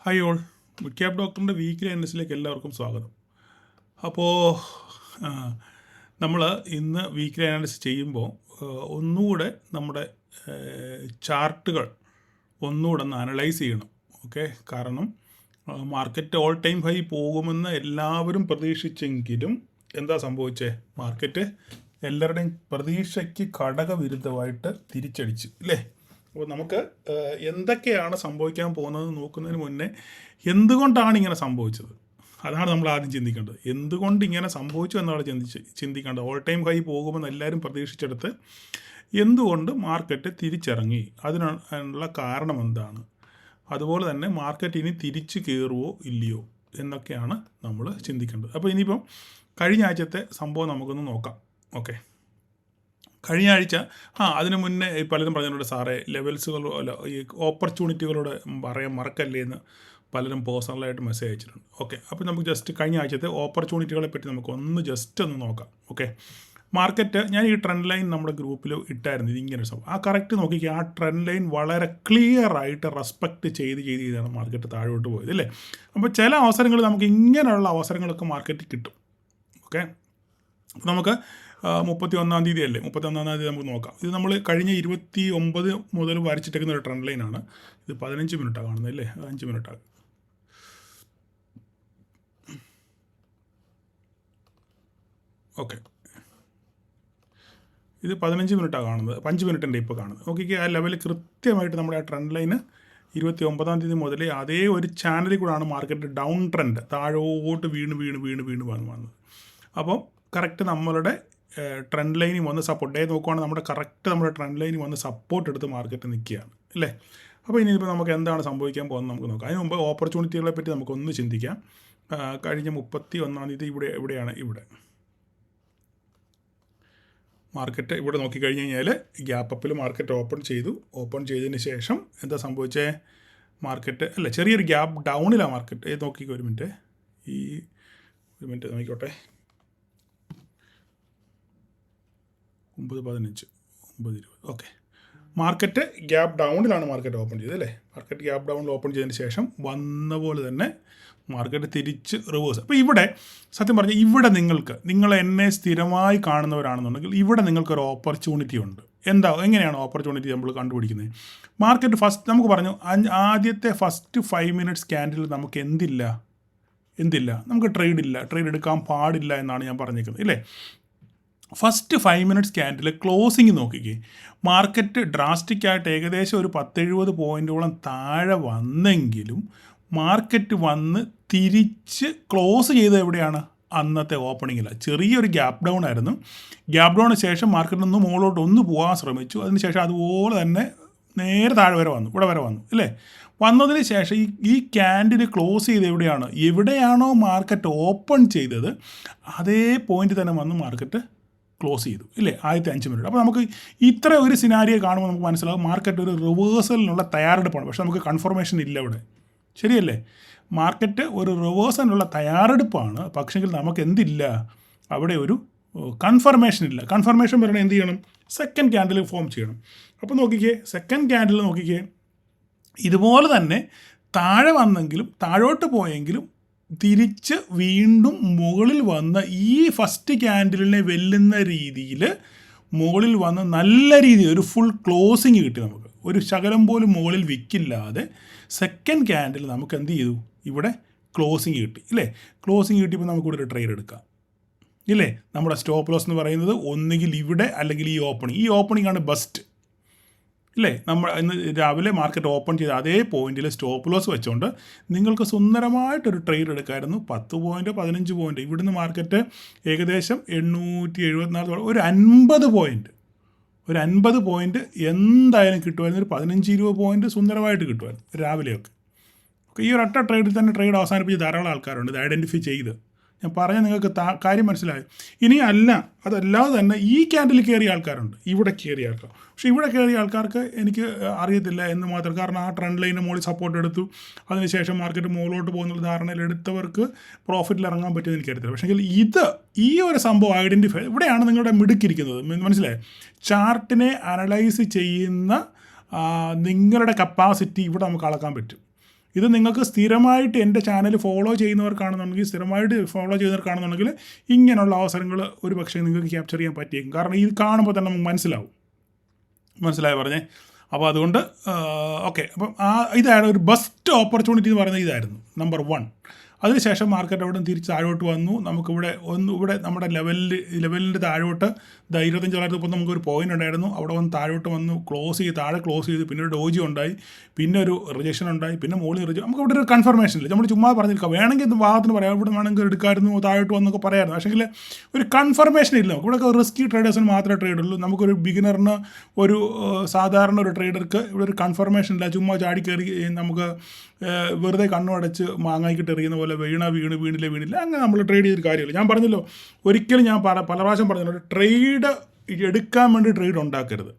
Hi all, mid cap ഡോക്ടറിൻ്റെ weekly അനലിസിലേക്ക് എല്ലാവർക്കും സ്വാഗതം. അപ്പോൾ നമ്മൾ ഇന്ന് വീക്കിലി അനാലിസിസ് ചെയ്യുമ്പോൾ ഒന്നുകൂടെ നമ്മുടെ ചാർട്ടുകൾ ഒന്നുകൂടെ ഒന്ന് അനലൈസ് ചെയ്യണം. ഓക്കെ, കാരണം മാർക്കറ്റ് ഓൾ ടൈം ഹൈ പോകുമെന്ന് എല്ലാവരും പ്രതീക്ഷിച്ചെങ്കിലും എന്താ സംഭവിച്ചേ? മാർക്കറ്റ് എല്ലാവരുടെയും പ്രതീക്ഷയ്ക്ക് ഘടകവിരുദ്ധമായിട്ട് തിരിച്ചടിച്ചു അല്ലേ? അപ്പോൾ നമുക്ക് എന്തൊക്കെയാണ് സംഭവിക്കാൻ പോകുന്നത് നോക്കുന്നതിന് മുന്നേ എന്തുകൊണ്ടാണ് ഇങ്ങനെ സംഭവിച്ചത്, അതാണ് നമ്മൾ ആദ്യം ചിന്തിക്കേണ്ടത്. എന്തുകൊണ്ട് ഇങ്ങനെ സംഭവിച്ചു എന്നാണ് ചിന്തിക്കേണ്ടത്. ഓൾ ടൈം ഹൈ പോകുമെന്ന് എല്ലാവരും പ്രതീക്ഷിച്ചെടുത്ത് എന്തുകൊണ്ട് മാർക്കറ്റ് തിരിച്ചിറങ്ങി, അതിനുള്ള കാരണം എന്താണ്, അതുപോലെ തന്നെ മാർക്കറ്റ് ഇനി തിരിച്ച് കയറുമോ ഇല്ലയോ എന്നൊക്കെയാണ് നമ്മൾ ചിന്തിക്കേണ്ടത്. അപ്പോൾ ഇനിയിപ്പം കഴിഞ്ഞ ആഴ്ചത്തെ സംഭവം നമുക്കൊന്ന് നോക്കാം. ഓക്കെ, കഴിഞ്ഞ ആഴ്ച അതിന് മുന്നേ പലരും പറഞ്ഞിട്ടുണ്ട്, സാറേ ലെവൽസുകളോ അല്ല ഈ ഓപ്പർച്യൂണിറ്റികളോട് പറയാൻ മറക്കല്ലേ എന്ന് പലരും പേഴ്സണലായിട്ട് മെസ്സേജ് അയച്ചിട്ടുണ്ട്. ഓക്കെ, അപ്പോൾ നമുക്ക് ജസ്റ്റ് കഴിഞ്ഞ ആഴ്ചത്തെ ഓപ്പർച്യൂണിറ്റികളെ പറ്റി നമുക്കൊന്ന് ജസ്റ്റ് ഒന്ന് നോക്കാം. ഓക്കെ, മാർക്കറ്റ് ഞാൻ ഈ ട്രെൻഡ് ലൈൻ നമ്മുടെ ഗ്രൂപ്പിൽ ഇട്ടായിരുന്നു, ഇതിങ്ങനെ സംഭവം. ആ കറക്റ്റ് നോക്കിക്കുക, ആ ട്രെൻഡ് ലൈൻ വളരെ ക്ലിയർ ആയിട്ട് റെസ്പെക്റ്റ് ചെയ്താണ് മാർക്കറ്റ് താഴോട്ട് പോയത് അല്ലേ. അപ്പോൾ ചില അവസരങ്ങൾ നമുക്ക് ഇങ്ങനെയുള്ള അവസരങ്ങളൊക്കെ മാർക്കറ്റ് കിട്ടും. ഓക്കെ, നമുക്ക് 31-ാം തീയതി അല്ലേ, 31-ാം തീയതി നമുക്ക് നോക്കാം. ഇത് നമ്മൾ കഴിഞ്ഞ 29 മുതൽ വരച്ചിട്ടേക്കുന്ന ഒരു ട്രെൻഡ് ലൈനാണ്. ഇത് 15 മിനിറ്റാണ് കാണുന്നത് അല്ലേ, 5 മിനിറ്റാണ്. ഓക്കെ, ഇത് 15 മിനിറ്റാണ് കാണുന്നത്, 5 മിനിറ്റിൻ്റെ ഇപ്പോൾ കാണുന്നത്. നോക്കിക്കുക, ആ ലെവൽ കൃത്യമായിട്ട് നമ്മുടെ ആ ട്രെൻഡ് ലൈന് 29-ാം തീയതി മുതൽ അതേ ഒരു ചാനലിൽ കൂടെയാണ് മാർക്കറ്റ് ഡൗൺ ട്രെൻഡ് താഴോട്ട് വീണ് വന്നത്. അപ്പോൾ കറക്റ്റ് നമ്മളുടെ ട്രെൻഡ് ലൈനിൽ വന്ന് സപ്പോർട്ട് നോക്കുവാണെങ്കിൽ നമ്മുടെ ട്രെൻഡ് ലൈനിൽ വന്ന് സപ്പോർട്ട് എടുത്ത് മാർക്കറ്റ് നിൽക്കുകയാണ് അല്ലേ. അപ്പോൾ ഇനിയിപ്പോൾ നമുക്ക് എന്താണ് സംഭവിക്കാൻ പോകുന്നത് നമുക്ക് നോക്കാം. അതിന് മുമ്പ് ഓപ്പർച്യൂണിറ്റികളെ പറ്റി നമുക്കൊന്ന് ചിന്തിക്കാം. കഴിഞ്ഞ 31-ാം തീയതി ഇവിടെ മാർക്കറ്റ് ഇവിടെ നോക്കിക്കഴിഞ്ഞ് കഴിഞ്ഞാൽ ഗ്യാപ്പ് അപ്പിൽ മാർക്കറ്റ് ഓപ്പൺ ചെയ്തതിന് ശേഷം എന്താ സംഭവിച്ചേ? മാർക്കറ്റ് അല്ല, ചെറിയൊരു ഗ്യാപ്പ് ഡൗണിലാണ് മാർക്കറ്റ്. നോക്കിക്കോ, ഒരു മിനിറ്റ് നോക്കിക്കോട്ടെ. 9:15, 9:20. ഓക്കെ, മാർക്കറ്റ് ഗ്യാപ്പ് ഡൗണിലാണ് മാർക്കറ്റ് ഓപ്പൺ ചെയ്തത് അല്ലേ. മാർക്കറ്റ് ഗ്യാപ്പ് ഡൗണിൽ ഓപ്പൺ ചെയ്തതിന് ശേഷം വന്ന പോലെ തന്നെ മാർക്കറ്റ് തിരിച്ച് റിവേഴ്സ്. അപ്പോൾ ഇവിടെ സത്യം പറഞ്ഞാൽ ഇവിടെ നിങ്ങൾ എന്നെ സ്ഥിരമായി കാണുന്നവരാണെന്നുണ്ടെങ്കിൽ ഇവിടെ നിങ്ങൾക്കൊരു ഓപ്പർച്യൂണിറ്റി ഉണ്ട്. എങ്ങനെയാണ് ഓപ്പർച്യൂണിറ്റി നമ്മൾ കണ്ടുപിടിക്കുന്നത്? മാർക്കറ്റ് ഫസ്റ്റ് നമുക്ക് പറഞ്ഞു, ആദ്യത്തെ ഫസ്റ്റ് 5 മിനിറ്റ്സ് ക്യാൻഡിൽ നമുക്ക് എന്തില്ല, നമുക്ക് ട്രേഡ് എടുക്കാൻ പാടില്ല എന്നാണ് ഞാൻ പറഞ്ഞേക്കുന്നത് ഇല്ലേ. ഫസ്റ്റ് 5 മിനിറ്റ്സ് ക്യാൻഡിൽ ക്ലോസിങ് നോക്കിക്കേ, മാർക്കറ്റ് ഡ്രാസ്റ്റിക്കായിട്ട് ഏകദേശം ഒരു 10-70 പോയിൻറ്റോളം താഴെ വന്നെങ്കിലും മാർക്കറ്റ് വന്ന് തിരിച്ച് ക്ലോസ് ചെയ്ത് എവിടെയാണ്? അന്നത്തെ ഓപ്പണിങ്ങിലാണ്. ചെറിയൊരു ഗ്യാപ്പ് ഡൗൺ ആയിരുന്നു. ഗ്യാപ്പ് ഡൗണിന് ശേഷം മാർക്കറ്റിൽ നിന്ന് മുകളിലോട്ട് ഒന്ന് പോകാൻ ശ്രമിച്ചു. അതിനുശേഷം അതുപോലെ തന്നെ നേരെ താഴെ വരെ വന്നു, ഇവിടെ വരെ വന്നു അല്ലേ. വന്നതിന് ശേഷം ഈ ക്യാൻഡിൽ ക്ലോസ് ചെയ്ത് എവിടെയാണോ മാർക്കറ്റ് ഓപ്പൺ ചെയ്തത് അതേ പോയിന്റ് തന്നെ വന്ന് മാർക്കറ്റ് ക്ലോസ് ചെയ്തു ഇല്ലേ, ആദ്യത്തെ 5 മിനിറ്റ്. അപ്പോൾ നമുക്ക് ഇത്ര ഒരു സിനാരിയോ കാണുമ്പോൾ നമുക്ക് മനസ്സിലാകും മാർക്കറ്റ് ഒരു റിവേഴ്സലിനുള്ള തയ്യാറെടുപ്പാണ്. പക്ഷേ നമുക്ക് കൺഫർമേഷൻ ഇല്ല ഇവിടെ, ശരിയല്ലേ. മാർക്കറ്റ് ഒരു റിവേഴ്സലിനുള്ള തയ്യാറെടുപ്പാണ്, പക്ഷെങ്കിൽ നമുക്ക് എന്തില്ല, അവിടെ ഒരു കൺഫർമേഷൻ ഇല്ല. കൺഫർമേഷൻ വരണം എന്ത് ചെയ്യണം? സെക്കൻഡ് ക്യാൻഡിൽ ഫോം ചെയ്യണം. അപ്പോൾ നോക്കിക്കേ, സെക്കൻഡ് ക്യാൻഡിൽ നോക്കിക്കേ, ഇതുപോലെ തന്നെ താഴെ വന്നെങ്കിലും താഴോട്ട് പോയെങ്കിലും തിരിച്ച് വീണ്ടും മുകളിൽ വന്ന ഈ ഫസ്റ്റ് ക്യാൻഡിലിനെ വെല്ലുന്ന രീതിയിൽ മുകളിൽ വന്ന് നല്ല രീതിയിൽ ഒരു ഫുൾ ക്ലോസിങ് കിട്ടി. നമുക്ക് ഒരു ശകലം പോലും മുകളിൽ വിൽക്കില്ലാതെ സെക്കൻഡ് ക്യാൻഡിൽ നമുക്ക് എന്ത് ചെയ്തു? ഇവിടെ ക്ലോസിങ് കിട്ടി ഇല്ലേ. ക്ലോസിങ് കിട്ടിയപ്പോൾ നമുക്കിവിടെ ഒരു ട്രേഡ് എടുക്കാം ഇല്ലേ. നമ്മുടെ സ്റ്റോപ്പ് ലോസ് എന്ന് പറയുന്നത് ഒന്നുകിൽ ഇവിടെ അല്ലെങ്കിൽ ഈ ഓപ്പണിംഗ് ആണ് ബെസ്റ്റ് ഇല്ലേ. നമ്മൾ ഇന്ന് രാവിലെ മാർക്കറ്റ് ഓപ്പൺ ചെയ്ത് അതേ പോയിന്റിൽ സ്റ്റോപ്പ് ലോസ് വെച്ചുകൊണ്ട് നിങ്ങൾക്ക് സുന്ദരമായിട്ടൊരു ട്രേഡ് എടുക്കാമായിരുന്നു. 10 പോയിൻറ്റ് 15 പോയിൻറ്റ് ഇവിടുന്ന് മാർക്കറ്റ് ഏകദേശം 874, ഒരു 50 പോയിൻറ്റ് എന്തായാലും കിട്ടുമായിരുന്നു. ഒരു 15-20 പോയിൻറ്റ് സുന്ദരമായിട്ട് കിട്ടുമായിരുന്നു രാവിലെയൊക്കെ. ഈ ഒരൊറ്റ ട്രേഡിൽ തന്നെ ട്രേഡ് അവസാനിപ്പിച്ച് ധാരാളം ആൾക്കാരുണ്ട്. ഇത് ഐഡൻറ്റിഫൈ ചെയ്ത് ഞാൻ പറഞ്ഞാൽ നിങ്ങൾക്ക് കാര്യം മനസ്സിലായി. ഇനി അതല്ലാതെ തന്നെ ഈ ക്യാൻഡിൽ കയറിയ ആൾക്കാരുണ്ട്, ഇവിടെ കയറിയ ആൾക്കാർ. പക്ഷേ ഇവിടെ കയറിയ ആൾക്കാർക്ക് എനിക്ക് അറിയത്തില്ല എന്ന് മാത്രം. കാരണം ആ ട്രെൻഡ് ലൈനിന് മുകളിൽ സപ്പോർട്ട് എടുത്തു, അതിനുശേഷം മാർക്കറ്റ് മുകളിലോട്ട് പോകുന്നുള്ള ധാരണയിൽ എടുത്തവർക്ക് പ്രോഫിറ്റിൽ ഇറങ്ങാൻ പറ്റുമെന്ന് എനിക്കറിയത്തില്ല. പക്ഷേങ്കിൽ ഈ ഒരു സംഭവം ഐഡൻറ്റിഫൈ, ഇവിടെയാണ് നിങ്ങളുടെ മിടുക്കിരിക്കുന്നത്. മനസ്സിലായി? ചാർട്ടിനെ അനലൈസ് ചെയ്യുന്ന നിങ്ങളുടെ കപ്പാസിറ്റി ഇവിടെ നമുക്ക് അളക്കാൻ പറ്റും. ഇത് നിങ്ങൾക്ക് സ്ഥിരമായിട്ട് എൻ്റെ ചാനൽ ഫോളോ ചെയ്യുന്നവർക്കാണെന്നുണ്ടെങ്കിൽ ഇങ്ങനെയുള്ള അവസരങ്ങൾ ഒരു പക്ഷേ നിങ്ങൾക്ക് ക്യാപ്ചർ ചെയ്യാൻ പറ്റിയേക്കും. കാരണം ഇത് കാണുമ്പോൾ തന്നെ നമുക്ക് മനസ്സിലായി പറഞ്ഞേ. അപ്പോൾ അതുകൊണ്ട് ഓക്കെ. അപ്പം ഇതാണ് ഒരു ബെസ്റ്റ് ഓപ്പർച്യൂണിറ്റി എന്ന് പറയുന്നത്, ഇതായിരുന്നു നമ്പർ 1. അതിനുശേഷം മാർക്കറ്റ് അവിടെ നിന്ന് തിരിച്ച് താഴോട്ട് വന്നു. നമുക്കിവിടെ ഇവിടെ നമ്മുടെ ലെവലിൻ്റെ താഴോട്ട് 25,930 നമുക്കൊരു പോയിൻ്റ് ഉണ്ടായിരുന്നു. അവിടെ വന്ന് താഴോട്ട് വന്നു താഴെ ക്ലോസ് ചെയ്ത് പിന്നെ ഒരു ഡോജി ഉണ്ടായി, പിന്നെ ഒരു റിജക്ഷൻ ഉണ്ടായി, പിന്നെ മുകളിൽ റിജക്ഷൻ. നമുക്ക് ഇവിടെ ഒരു കൺഫർമേഷൻ ഇല്ല. നമ്മൾ ചുമ്മാ പറഞ്ഞിരിക്കുക, വേണമെങ്കിൽ ഇത് ഭാഗത്തിന് പറയാം, ഇവിടെ വേണമെങ്കിൽ എടുക്കാമായിരുന്നു, താഴോട്ട് വന്നൊക്കെ പറയാമായിരുന്നു. പക്ഷേ ഒരു കൺഫർമേഷൻ ഇല്ല. നമുക്ക് ഇവിടെ റിസ്കി ട്രേഡേഴ്സിന് മാത്രമേ ട്രേഡുള്ളൂ. നമുക്കൊരു ബിഗിനറിന്, ഒരു സാധാരണ ഒരു ട്രേഡർക്ക് ഇവിടെ ഒരു കൺഫർമേഷൻ ഇല്ല. ചുമ്മാ ചാടി കയറി നമുക്ക് വെറുതെ കണ്ണുടച്ച് മാങ്ങായിക്കിട്ട് എറിയുന്ന പോലെ വീണില്ല അങ്ങനെ നമ്മൾ ട്രേഡ് ചെയ്തൊരു കാര്യമില്ല. ഞാൻ പറഞ്ഞല്ലോ, ഒരിക്കലും ഞാൻ പല പ്രാവശ്യം പറഞ്ഞല്ലോ, ഒരു ട്രേഡ് എടുക്കാൻ വേണ്ടി ട്രേഡ് ഉണ്ടാക്കരുത്.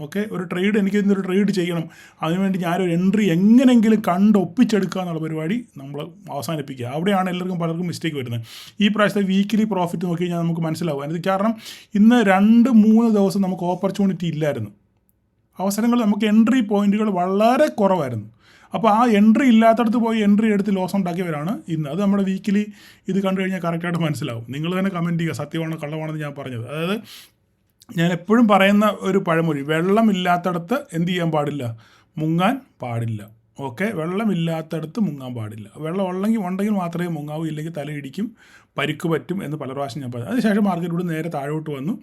ഓക്കെ, ഒരു ട്രേഡ് എനിക്ക് ഇന്നൊരു ട്രേഡ് ചെയ്യണം, അതിനുവേണ്ടി ഞാനൊരു എൻട്രി എങ്ങനെയെങ്കിലും ഒപ്പിച്ചെടുക്കുക എന്നുള്ള പരിപാടി നമ്മൾ അവസാനിപ്പിക്കുക. അവിടെയാണ് പലർക്കും മിസ്റ്റേക്ക് വരുന്നത്. ഈ പ്രാവശ്യത്തെ വീക്കിലി പ്രോഫിറ്റ് നോക്കി കഴിഞ്ഞാൽ നമുക്ക് മനസ്സിലാവും. അതിന് കാരണം ഇന്ന് 2-3 ദിവസം നമുക്ക് ഓപ്പർച്യൂണിറ്റി ഇല്ലായിരുന്നു. അവസരങ്ങൾ, നമുക്ക് എൻട്രി പോയിൻറ്റുകൾ വളരെ കുറവായിരുന്നു. അപ്പോൾ ആ എൻട്രി ഇല്ലാത്തടത്ത് പോയി എൻട്രി എടുത്ത് ലോസ് ഉണ്ടാക്കിയവരാണ് ഇന്ന്. അത് നമ്മുടെ വീക്കിലി ഇത് കണ്ടു കഴിഞ്ഞാൽ കറക്റ്റായിട്ട് മനസ്സിലാവും. നിങ്ങൾ തന്നെ കമൻറ്റ് ചെയ്യുക, സത്യമാണോ കള്ളമാണെന്ന് ഞാൻ പറഞ്ഞത്. അതായത് ഞാൻ എപ്പോഴും പറയുന്ന ഒരു പഴമൊഴി, വെള്ളമില്ലാത്തടത്ത് എന്ത് ചെയ്യാൻ പാടില്ല, മുങ്ങാൻ പാടില്ല. ഓക്കെ, വെള്ളമില്ലാത്തടത്ത് മുങ്ങാൻ പാടില്ല. വെള്ളം ഉണ്ടെങ്കിൽ മാത്രമേ മുങ്ങാവൂ, ഇല്ലെങ്കിൽ തലയിടിക്കും, പരിക്ക് പറ്റും എന്ന് പല പ്രാവശ്യം ഞാൻ പറഞ്ഞു. അതിനുശേഷം മാർക്കറ്റ് ഇവിടെ നേരെ താഴോട്ട് വന്നു.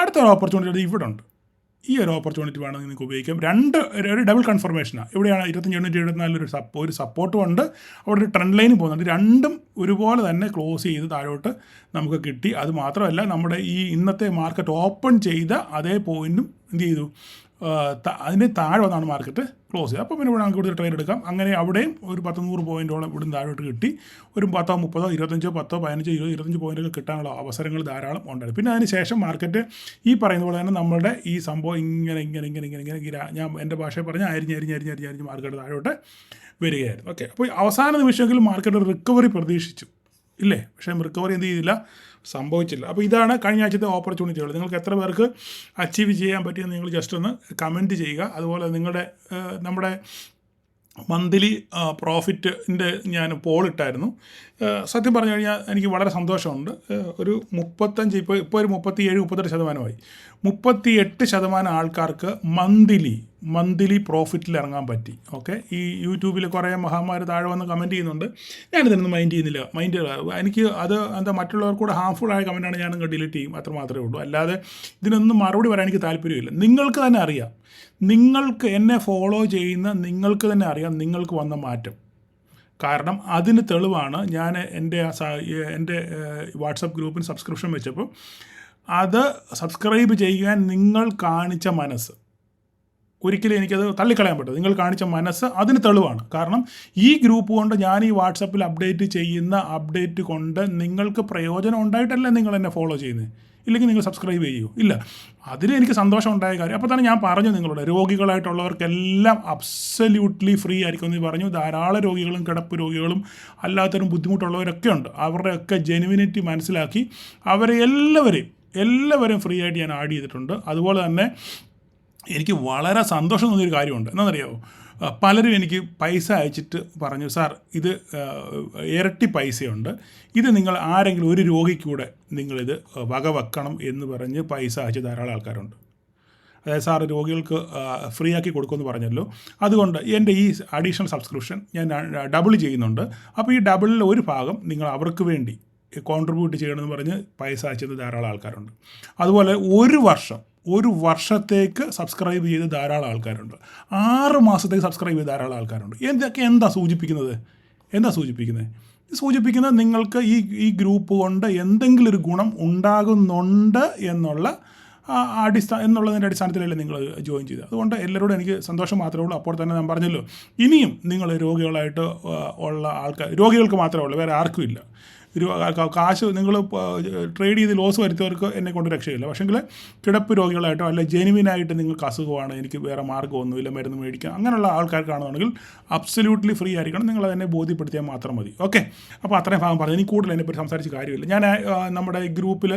അടുത്തൊരു ഓപ്പർച്യൂണിറ്റി ഇവിടെ ഉണ്ട്. ഈ ഒരു ഓപ്പർച്യൂണിറ്റി വേണമെങ്കിൽ നിങ്ങൾക്ക് ഉപയോഗിക്കാം. ഒരു ഡബിൾ കൺഫർമേഷനാണ്. ഇവിടെയാണ് 25,874 ഒരു സപ്പോർട്ടും ഉണ്ട്, അവിടെ ഒരു ട്രെൻഡ് ലൈനും പോകുന്നുണ്ട്. രണ്ടും ഒരുപോലെ തന്നെ ക്ലോസ് ചെയ്ത് താഴോട്ട് നമുക്ക് കിട്ടി. അത് മാത്രമല്ല, നമ്മുടെ ഈ ഇന്നത്തെ മാർക്കറ്റ് ഓപ്പൺ ചെയ്ത അതേ പോയിൻറ്റും എന്ത് ചെയ്തു, അതിന് താഴെ വന്നാണ് മാർക്കറ്റ് ക്ലോസ് ചെയ്തത്. അപ്പോൾ പിന്നെ ഇവിടെ നമുക്ക് കൂടുതൽ ട്രേഡ് എടുക്കാം. അങ്ങനെ അവിടെയും ഒരു 10-100 പോയിൻറ്റോളം ഇവിടുന്ന് താഴോട്ട് കിട്ടി. ഒരു 10, 30, 25, 10, 15, 20, 25 പോയിൻറ്റൊക്കെ കിട്ടാനുള്ള അവസരങ്ങൾ ധാരാളം ഉണ്ടായിരുന്നു. പിന്നെ അതിന് ശേഷം മാർക്കറ്റ് ഈ പറയുന്ന പോലെ തന്നെ നമ്മുടെ ഈ സംഭവം ഇങ്ങനെ ഞാൻ എൻ്റെ ഭാഷയിൽ പറഞ്ഞ അരിഞ്ഞ് മാർക്കറ്റ് താഴോട്ട് വരികയായിരുന്നു. ഓക്കെ, അപ്പോൾ അവസാന നിമിഷമെങ്കിലും മാർക്കറ്റ് റിക്കവറി പ്രതീക്ഷിച്ചു, ഇല്ലേ? പക്ഷേ റിക്കവറി എന്ത് ചെയ്തില്ല, സംഭവിച്ചില്ല. അപ്പോൾ ഇതാണ് കഴിഞ്ഞ ആഴ്ചത്തെ ഓപ്പർച്യൂണിറ്റികൾ. നിങ്ങൾക്ക് എത്ര പേർക്ക് അച്ചീവ് ചെയ്യാൻ പറ്റിയെന്ന് നിങ്ങൾ ജസ്റ്റ് ഒന്ന് കമൻറ്റ് ചെയ്യുക. അതുപോലെ നമ്മുടെ മന്ത്ലി പ്രോഫിറ്റിൻ്റെ ഞാൻ പോളിട്ടായിരുന്നു. സത്യം പറഞ്ഞു കഴിഞ്ഞാൽ എനിക്ക് വളരെ സന്തോഷമുണ്ട്. ഒരു 35, ഇപ്പോൾ ഒരു 37-38%. 38% ആൾക്കാർക്ക് മന്ത്ലി പ്രോഫിറ്റിൽ ഇറങ്ങാൻ പറ്റി. ഓക്കെ, ഈ യൂട്യൂബിൽ കുറേ മഹാന്മാർ താഴെ വന്ന് കമൻറ്റ് ചെയ്യുന്നുണ്ട്. ഞാനിതൊന്നും മൈൻഡ് ചെയ്യുന്നില്ല. എനിക്ക് അത് മറ്റുള്ളവർക്കൂടെ ഹാംഫുൾ ആയ കമൻറ്റാണ് ഞാനങ്ങ് ഡിലീറ്റ് ചെയ്യും, അത്ര മാത്രമേ ഉള്ളൂ. അല്ലാതെ ഇതിനൊന്നും മറുപടി പറയാൻ എനിക്ക് താല്പര്യമില്ല. നിങ്ങൾക്ക് തന്നെ അറിയാം, നിങ്ങൾക്ക് എന്നെ ഫോളോ ചെയ്യുന്ന നിങ്ങൾക്ക് തന്നെ അറിയാം നിങ്ങൾക്ക് വന്ന മാറ്റം. കാരണം അതിന് തെളിവാണ് ഞാൻ എൻ്റെ വാട്സപ്പ് ഗ്രൂപ്പിന് സബ്സ്ക്രിപ്ഷൻ വെച്ചപ്പോൾ അത് സബ്സ്ക്രൈബ് ചെയ്യാൻ നിങ്ങൾ കാണിച്ച മനസ്സ്. ഒരിക്കലും എനിക്കത് തള്ളിക്കളയാൻ പറ്റും. നിങ്ങൾ കാണിച്ച മനസ്സ് അതിന് തെളിവാണ്. കാരണം ഈ ഗ്രൂപ്പ് കൊണ്ട്, ഞാൻ ഈ വാട്സപ്പിൽ അപ്ഡേറ്റ് ചെയ്യുന്ന അപ്ഡേറ്റ് കൊണ്ട് നിങ്ങൾക്ക് പ്രയോജനം ഉണ്ടായിട്ടല്ല നിങ്ങൾ എന്നെ ഫോളോ ചെയ്യുന്നത്. ഇല്ലെങ്കിൽ നിങ്ങൾ സബ്സ്ക്രൈബ് ചെയ്യൂ, ഇല്ല. അതിൽ എനിക്ക് സന്തോഷം ഉണ്ടായ കാര്യം. അപ്പോൾ തന്നെ ഞാൻ പറഞ്ഞു നിങ്ങളോട്, രോഗികളായിട്ടുള്ളവർക്കെല്ലാം അബ്സല്യൂട്ട്ലി ഫ്രീ ആയിരിക്കും എന്ന് പറഞ്ഞു. ധാരാളം രോഗികളും കിടപ്പ് രോഗികളും അല്ലാത്തവരും ബുദ്ധിമുട്ടുള്ളവരൊക്കെ ഉണ്ട്. അവരുടെയൊക്കെ ജെനുവിനിറ്റി മനസ്സിലാക്കി അവരെ എല്ലാവരെയും ഫ്രീ ആയിട്ട് ഞാൻ ആഡ് ചെയ്തിട്ടുണ്ട്. അതുപോലെ തന്നെ എനിക്ക് വളരെ സന്തോഷം തോന്നിയൊരു കാര്യമുണ്ട്. എന്താണെന്നറിയാമോ? പലരും എനിക്ക് പൈസ അയച്ചിട്ട് പറഞ്ഞു, സാർ ഇത് ഇരട്ടി പൈസയുണ്ട്, ഇത് നിങ്ങൾ ആരെങ്കിലും ഒരു രോഗിക്കൂടെ നിങ്ങളിത് വകവെക്കണം എന്ന് പറഞ്ഞ് പൈസ അയച്ച് ധാരാളം ആൾക്കാരുണ്ട്. അതായത് സാർ രോഗികൾക്ക് ഫ്രീ ആക്കി കൊടുക്കുമെന്ന് പറഞ്ഞല്ലോ, അതുകൊണ്ട് എൻ്റെ ഈ അഡീഷണൽ സബ്സ്ക്രിപ്ഷൻ ഞാൻ ഡബിൾ ചെയ്യുന്നുണ്ട്. അപ്പോൾ ഈ ഡബിളിൽ ഒരു ഭാഗം നിങ്ങൾ അവർക്ക് വേണ്ടി കോൺട്രിബ്യൂട്ട് ചെയ്യണമെന്ന് പറഞ്ഞ് പൈസ അയച്ചത് ധാരാളം ആൾക്കാരുണ്ട്. അതുപോലെ ഒരു വർഷത്തേക്ക് സബ്സ്ക്രൈബ് ചെയ്ത് ധാരാളം ആൾക്കാരുണ്ട്. 6 മാസത്തേക്ക് സബ്സ്ക്രൈബ് ചെയ്ത് ധാരാളം ആൾക്കാരുണ്ട്. ഇതൊക്കെ എന്താ സൂചിപ്പിക്കുന്നത് നിങ്ങൾക്ക് ഈ ഗ്രൂപ്പ് കൊണ്ട് എന്തെങ്കിലും ഒരു ഗുണം ഉണ്ടാകുന്നുണ്ട് എന്നുള്ളതിൻ്റെ അടിസ്ഥാനത്തിലല്ലേ നിങ്ങൾ ജോയിൻ ചെയ്തത്. അതുകൊണ്ട് എല്ലാവരോടും എനിക്ക് സന്തോഷം മാത്രമേ ഉള്ളൂ. അപ്പോൾ തന്നെ ഞാൻ പറഞ്ഞല്ലോ, ഇനിയും നിങ്ങൾ രോഗികളായിട്ട് ഉള്ള ആൾക്കാർ, രോഗികൾക്ക് മാത്രമേ ഉള്ളൂ, വേറെ ആർക്കും ഇല്ല. കാശ് നിങ്ങൾ ട്രേഡ് ചെയ്ത് ലോസ് വരുത്തിയവർക്ക് എന്നെ കൊണ്ട് രക്ഷയില്ല. പക്ഷേങ്കിൽ കിടപ്പ് രോഗികളായിട്ടോ അല്ല ജെനുവിനായിട്ട് നിങ്ങൾക്ക് അസുഖമാണ്, എനിക്ക് വേറെ മാർഗ്ഗമൊന്നുമില്ല, മരുന്ന് മേടിക്കാം, അങ്ങനെയുള്ള ആൾക്കാർക്കാണെന്നുണ്ടെങ്കിൽ അബ്സല്യൂട്ട്ലി ഫ്രീ ആയിരിക്കണം. നിങ്ങൾ അതിനെ ബോധ്യപ്പെടുത്തിയാൽ മാത്രം മതി. ഓക്കെ, അപ്പോൾ അത്രയും ഭാഗം പറഞ്ഞു. ഇനി കൂടുതൽ അതിനെപ്പറ്റി സംസാരിച്ച് കാര്യമില്ല. ഞാൻ നമ്മുടെ ഈ ഗ്രൂപ്പിൽ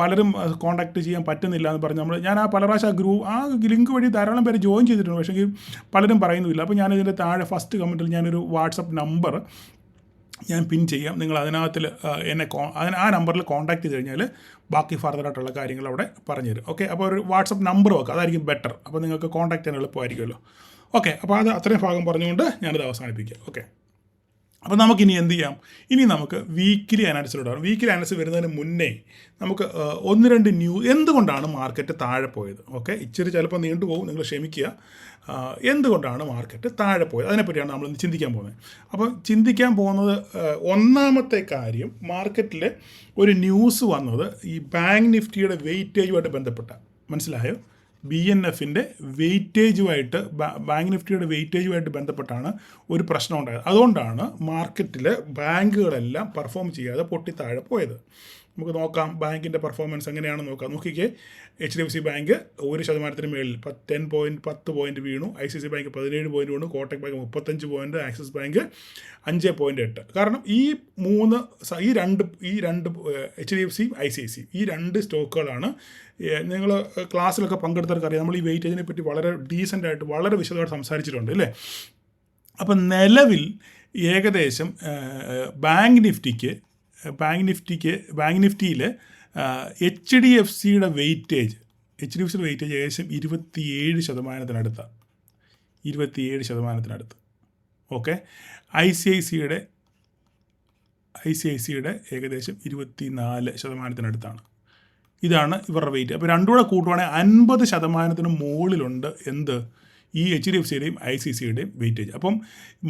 പലരും കോൺടാക്ട് ചെയ്യാൻ പറ്റുന്നില്ല എന്ന് പറഞ്ഞ് ഞാൻ ആ പല പ്രാവശ്യം ആ ലിങ്ക് വഴി ധാരാളം പേര് ജോയിൻ ചെയ്തിട്ടുണ്ട്. പക്ഷേ പലരും പറയുന്നില്ല. അപ്പോൾ ഞാനിതിൻ്റെ താഴെ ഫസ്റ്റ് കമൻറ്റിൽ ഞാനൊരു വാട്സപ്പ് നമ്പർ ഞാൻ പിൻ ചെയ്യാം. നിങ്ങൾ അതിനകത്തിൽ എന്നെ ആ നമ്പറിൽ കോൺടാക്ട് ചെയ്ത് കഴിഞ്ഞാൽ ബാക്കി ഫർദറായിട്ടുള്ള കാര്യങ്ങൾ അവിടെ പറഞ്ഞുതരും. ഓക്കെ, അപ്പോൾ ഒരു വാട്സപ്പ് നമ്പർ വെക്കുക, അതായിരിക്കും ബെറ്റർ. അപ്പോൾ നിങ്ങൾക്ക് കോൺടാക്ട് ചെയ്യാൻ എളുപ്പമായിരിക്കുമല്ലോ. ഓക്കെ, അപ്പോൾ അത് അത്രയും ഭാഗം പറഞ്ഞുകൊണ്ട് ഞാനത് അവസാനിപ്പിക്കാം. ഓക്കെ, അപ്പോൾ നമുക്കിനി എന്ത് ചെയ്യാം? ഇനി നമുക്ക് വീക്കിലി അനാലിസിലോട്ട് വരാം. വീക്കിലി അനാലിസിസ് വരുന്നതിന് മുന്നേ നമുക്ക് 1-2 എന്തുകൊണ്ടാണ് മാർക്കറ്റ് താഴെ പോയത്? ഓക്കെ, ഇച്ചിരി ചിലപ്പോൾ നീണ്ടുപോകും, നിങ്ങൾ ക്ഷമിക്കുക. എന്തുകൊണ്ടാണ് മാർക്കറ്റ് താഴെ പോയത് അതിനെപ്പറ്റിയാണ് നമ്മൾ ചിന്തിക്കാൻ പോകുന്നത്. അപ്പോൾ ചിന്തിക്കാൻ പോകുന്നത് ഒന്നാമത്തെ കാര്യം, മാർക്കറ്റിൽ ഒരു ന്യൂസ് വന്നത് ഈ ബാങ്ക് നിഫ്റ്റിയുടെ വെയിറ്റേജുമായിട്ട് ബന്ധപ്പെട്ട, മനസ്സിലായോ? BNFൻ്റെ വെയിറ്റേജുമായിട്ട് ബാങ്ക് നിഫ്റ്റിയുടെ വെയിറ്റേജുമായിട്ട് ബന്ധപ്പെട്ടാണ് ഒരു പ്രശ്നം ഉണ്ടായത്. അതുകൊണ്ടാണ് മാർക്കറ്റിൽ ബാങ്കുകളെല്ലാം പെർഫോം ചെയ്യാതെ പൊട്ടി താഴെ പോയത്. നമുക്ക് നോക്കാം ബാങ്കിൻ്റെ പെർഫോമൻസ് എങ്ങനെയാണെന്ന് നോക്കാം. നോക്കിക്കേ, HDFC ബാങ്ക് 1% മേളിൽ 10 പോയിൻറ്റ് വീണു, ICICI ബാങ്ക് 17 പോയിൻറ്റ് വീണു, Kotak bank 35 point, axis bank 5.8. കാരണം ഈ രണ്ട് HDFC ICICI ഈ രണ്ട് സ്റ്റോക്കുകളാണ്. നിങ്ങൾ ക്ലാസ്സിലൊക്കെ പങ്കെടുത്തവർക്ക് അറിയാം, നമ്മൾ ഈ വെയിറ്റേജിനെ പറ്റി വളരെ ഡീസൻ്റായിട്ട് വളരെ വിശദമായിട്ട് സംസാരിച്ചിട്ടുണ്ട് അല്ലേ. അപ്പം നിലവിൽ ഏകദേശം ബാങ്ക് നിഫ്റ്റിയിൽ HDFCയുടെ വെയിറ്റേജ് ഏകദേശം 27%. 27%. ഓക്കെ, ICICIയുടെ ഏകദേശം 24%. ഇതാണ് ഇവരുടെ വെയിറ്റ്. അപ്പോൾ രണ്ടും കൂടെ കൂട്ടുവാണെങ്കിൽ 50% മുകളിലുണ്ട് എന്ത്, ഈ HDFCയുടെയും ICICIയുടെയും വെയിറ്റേജ്. അപ്പം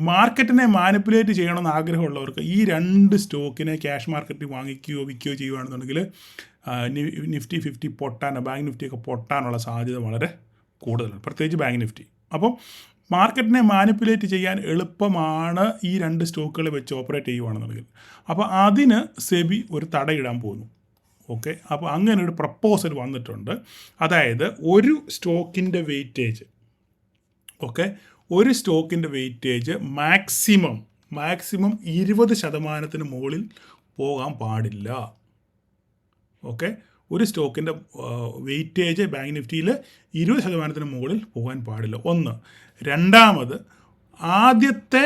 മാർക്കറ്റിനെ മാനിപ്പുലേറ്റ് ചെയ്യണമെന്ന് ആഗ്രഹമുള്ളവർക്ക് ഈ രണ്ട് സ്റ്റോക്കിനെ ക്യാഷ് മാർക്കറ്റിൽ വാങ്ങിക്കുകയോ വിൽക്കുകയോ ചെയ്യുകയാണെന്നുണ്ടെങ്കിൽ നിഫ്റ്റി 50 ബാങ്ക് നിഫ്റ്റിയൊക്കെ പൊട്ടാനുള്ള സാധ്യത വളരെ കൂടുതലാണ്, പ്രത്യേകിച്ച് ബാങ്ക് നിഫ്റ്റി. അപ്പം മാർക്കറ്റിനെ മാനിപ്പുലേറ്റ് ചെയ്യാൻ എളുപ്പമാണ് ഈ രണ്ട് സ്റ്റോക്കുകളെ വെച്ച് ഓപ്പറേറ്റ് ചെയ്യുകയാണെന്നുണ്ടെങ്കിൽ. അപ്പോൾ അതിന് സെബി ഒരു തടയിടാൻ പോകുന്നു. ഓക്കെ, അപ്പോൾ അങ്ങനെ ഒരു പ്രപ്പോസൽ വന്നിട്ടുണ്ട്. അതായത് ഒരു സ്റ്റോക്കിൻ്റെ വെയിറ്റേജ് മാക്സിമം 20% മുകളിൽ പോകാൻ പാടില്ല. ഓക്കെ, ഒരു സ്റ്റോക്കിൻ്റെ വെയിറ്റേജ് ബാങ്ക് നിഫ്റ്റിയിൽ 20% മുകളിൽ പോകാൻ പാടില്ല. ഒന്ന്. രണ്ടാമത്, ആദ്യത്തെ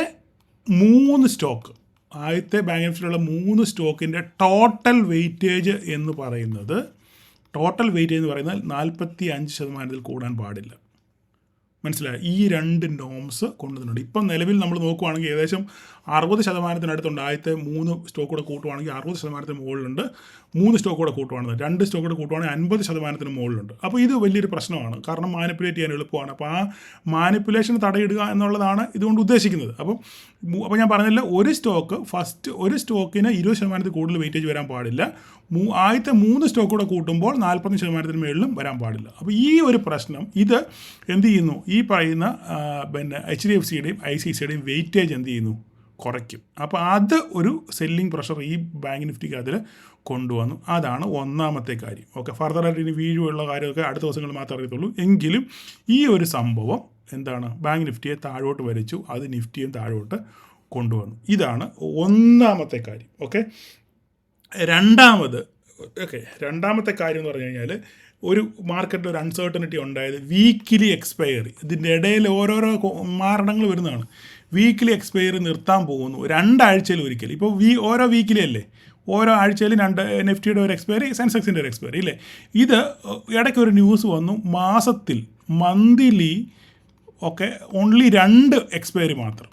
ബാങ്ക് നിഫ്റ്റിയിലുള്ള 3 സ്റ്റോക്കിൻ്റെ ടോട്ടൽ വെയിറ്റേജ് എന്ന് പറയുന്നത് 45% കൂടാൻ പാടില്ല. മനസ്സിലായി? ഈ രണ്ട് നോംസ് കൊണ്ടുവന്നിട്ടുണ്ട്. ഇപ്പം നിലവിൽ നമ്മൾ നോക്കുവാണെങ്കിൽ ഏകദേശം 60%-അടുത്തുണ്ട്. ആദ്യത്തെ 3 സ്റ്റോക്ക് കൂടെ കൂട്ടുവാണെങ്കിൽ 60% മുകളിലുണ്ട്. 3 സ്റ്റോക്ക് കൂടെ കൂട്ടുവാണെങ്കിൽ 2 സ്റ്റോക്ക് കൂടെ കൂട്ടുവാണെങ്കിൽ 50% മുകളിലുണ്ട്. അപ്പോൾ ഇത് വലിയൊരു പ്രശ്നമാണ്, കാരണം മാനിപ്പുലേറ്റ് ചെയ്യാൻ എളുപ്പമാണ്. അപ്പോൾ ആ മാനിപ്പുലേഷന് തടയിടുക എന്നുള്ളതാണ് ഇതുകൊണ്ട് ഉദ്ദേശിക്കുന്നത്. അപ്പോൾ ഞാൻ പറഞ്ഞില്ല, ഒരു സ്റ്റോക്കിന് 20% കൂടുതൽ വെയിറ്റേജ് വരാൻ പാടില്ല. ആദ്യത്തെ 3 സ്റ്റോക്ക് കൂടെ കൂട്ടുമ്പോൾ 40% മേളിലും വരാൻ പാടില്ല. അപ്പോൾ ഈ ഒരു പ്രശ്നം ഇത് എന്ത് ചെയ്യുന്നു, ഈ പറയുന്ന HDFCയുടെയും ICICIയുടെയും വെയിറ്റേജ് എന്ത് ചെയ്യുന്നു, കുറയ്ക്കും. അപ്പോൾ അത് ഒരു സെല്ലിംഗ് പ്രഷർ ഈ ബാങ്ക് നിഫ്റ്റിക്ക് അതിൽ കൊണ്ടുവന്നു. അതാണ് ഒന്നാമത്തെ കാര്യം. ഓക്കെ, ഫർദറായിട്ട് ഇനി വീഴുള്ള കാര്യമൊക്കെ അടുത്ത ദിവസങ്ങളിൽ മാത്രമേ അറിയത്തുള്ളൂ. എങ്കിലും ഈ ഒരു സംഭവം എന്താണ്, ബാങ്ക് നിഫ്റ്റിയെ താഴോട്ട് വലിച്ചു, അത് നിഫ്റ്റിയും താഴോട്ട് കൊണ്ടുവന്നു. ഇതാണ് ഒന്നാമത്തെ കാര്യം. ഓക്കെ, രണ്ടാമത്തെ കാര്യം എന്ന് പറഞ്ഞു കഴിഞ്ഞാൽ, ഒരു മാർക്കറ്റിൽ ഒരു അൺസർട്ടനിറ്റി ഉണ്ടായത് വീക്കിലി എക്സ്പയറി. ഇതിൻ്റെ ഇടയിൽ ഓരോരോ മാരണങ്ങൾ വരുന്നതാണ്. വീക്കിലി എക്സ്പയറി നിർത്താൻ പോകുന്നു 2 ആഴ്ചയിൽ ഒരിക്കൽ. ഇപ്പോൾ ഓരോ വീക്കിലി അല്ലേ, ഓരോ ആഴ്ചയിൽ 2 നിഫ്റ്റിയുടെ ഒരു എക്സ്പയറി, സെൻസെക്സിൻ്റെ ഒരു എക്സ്പയറി ഇല്ലേ. ഇത് ഇടയ്ക്കൊരു ന്യൂസ് വന്നു, മന്ത്ലി ഓൺലി 2 എക്സ്പയറി മാത്രം,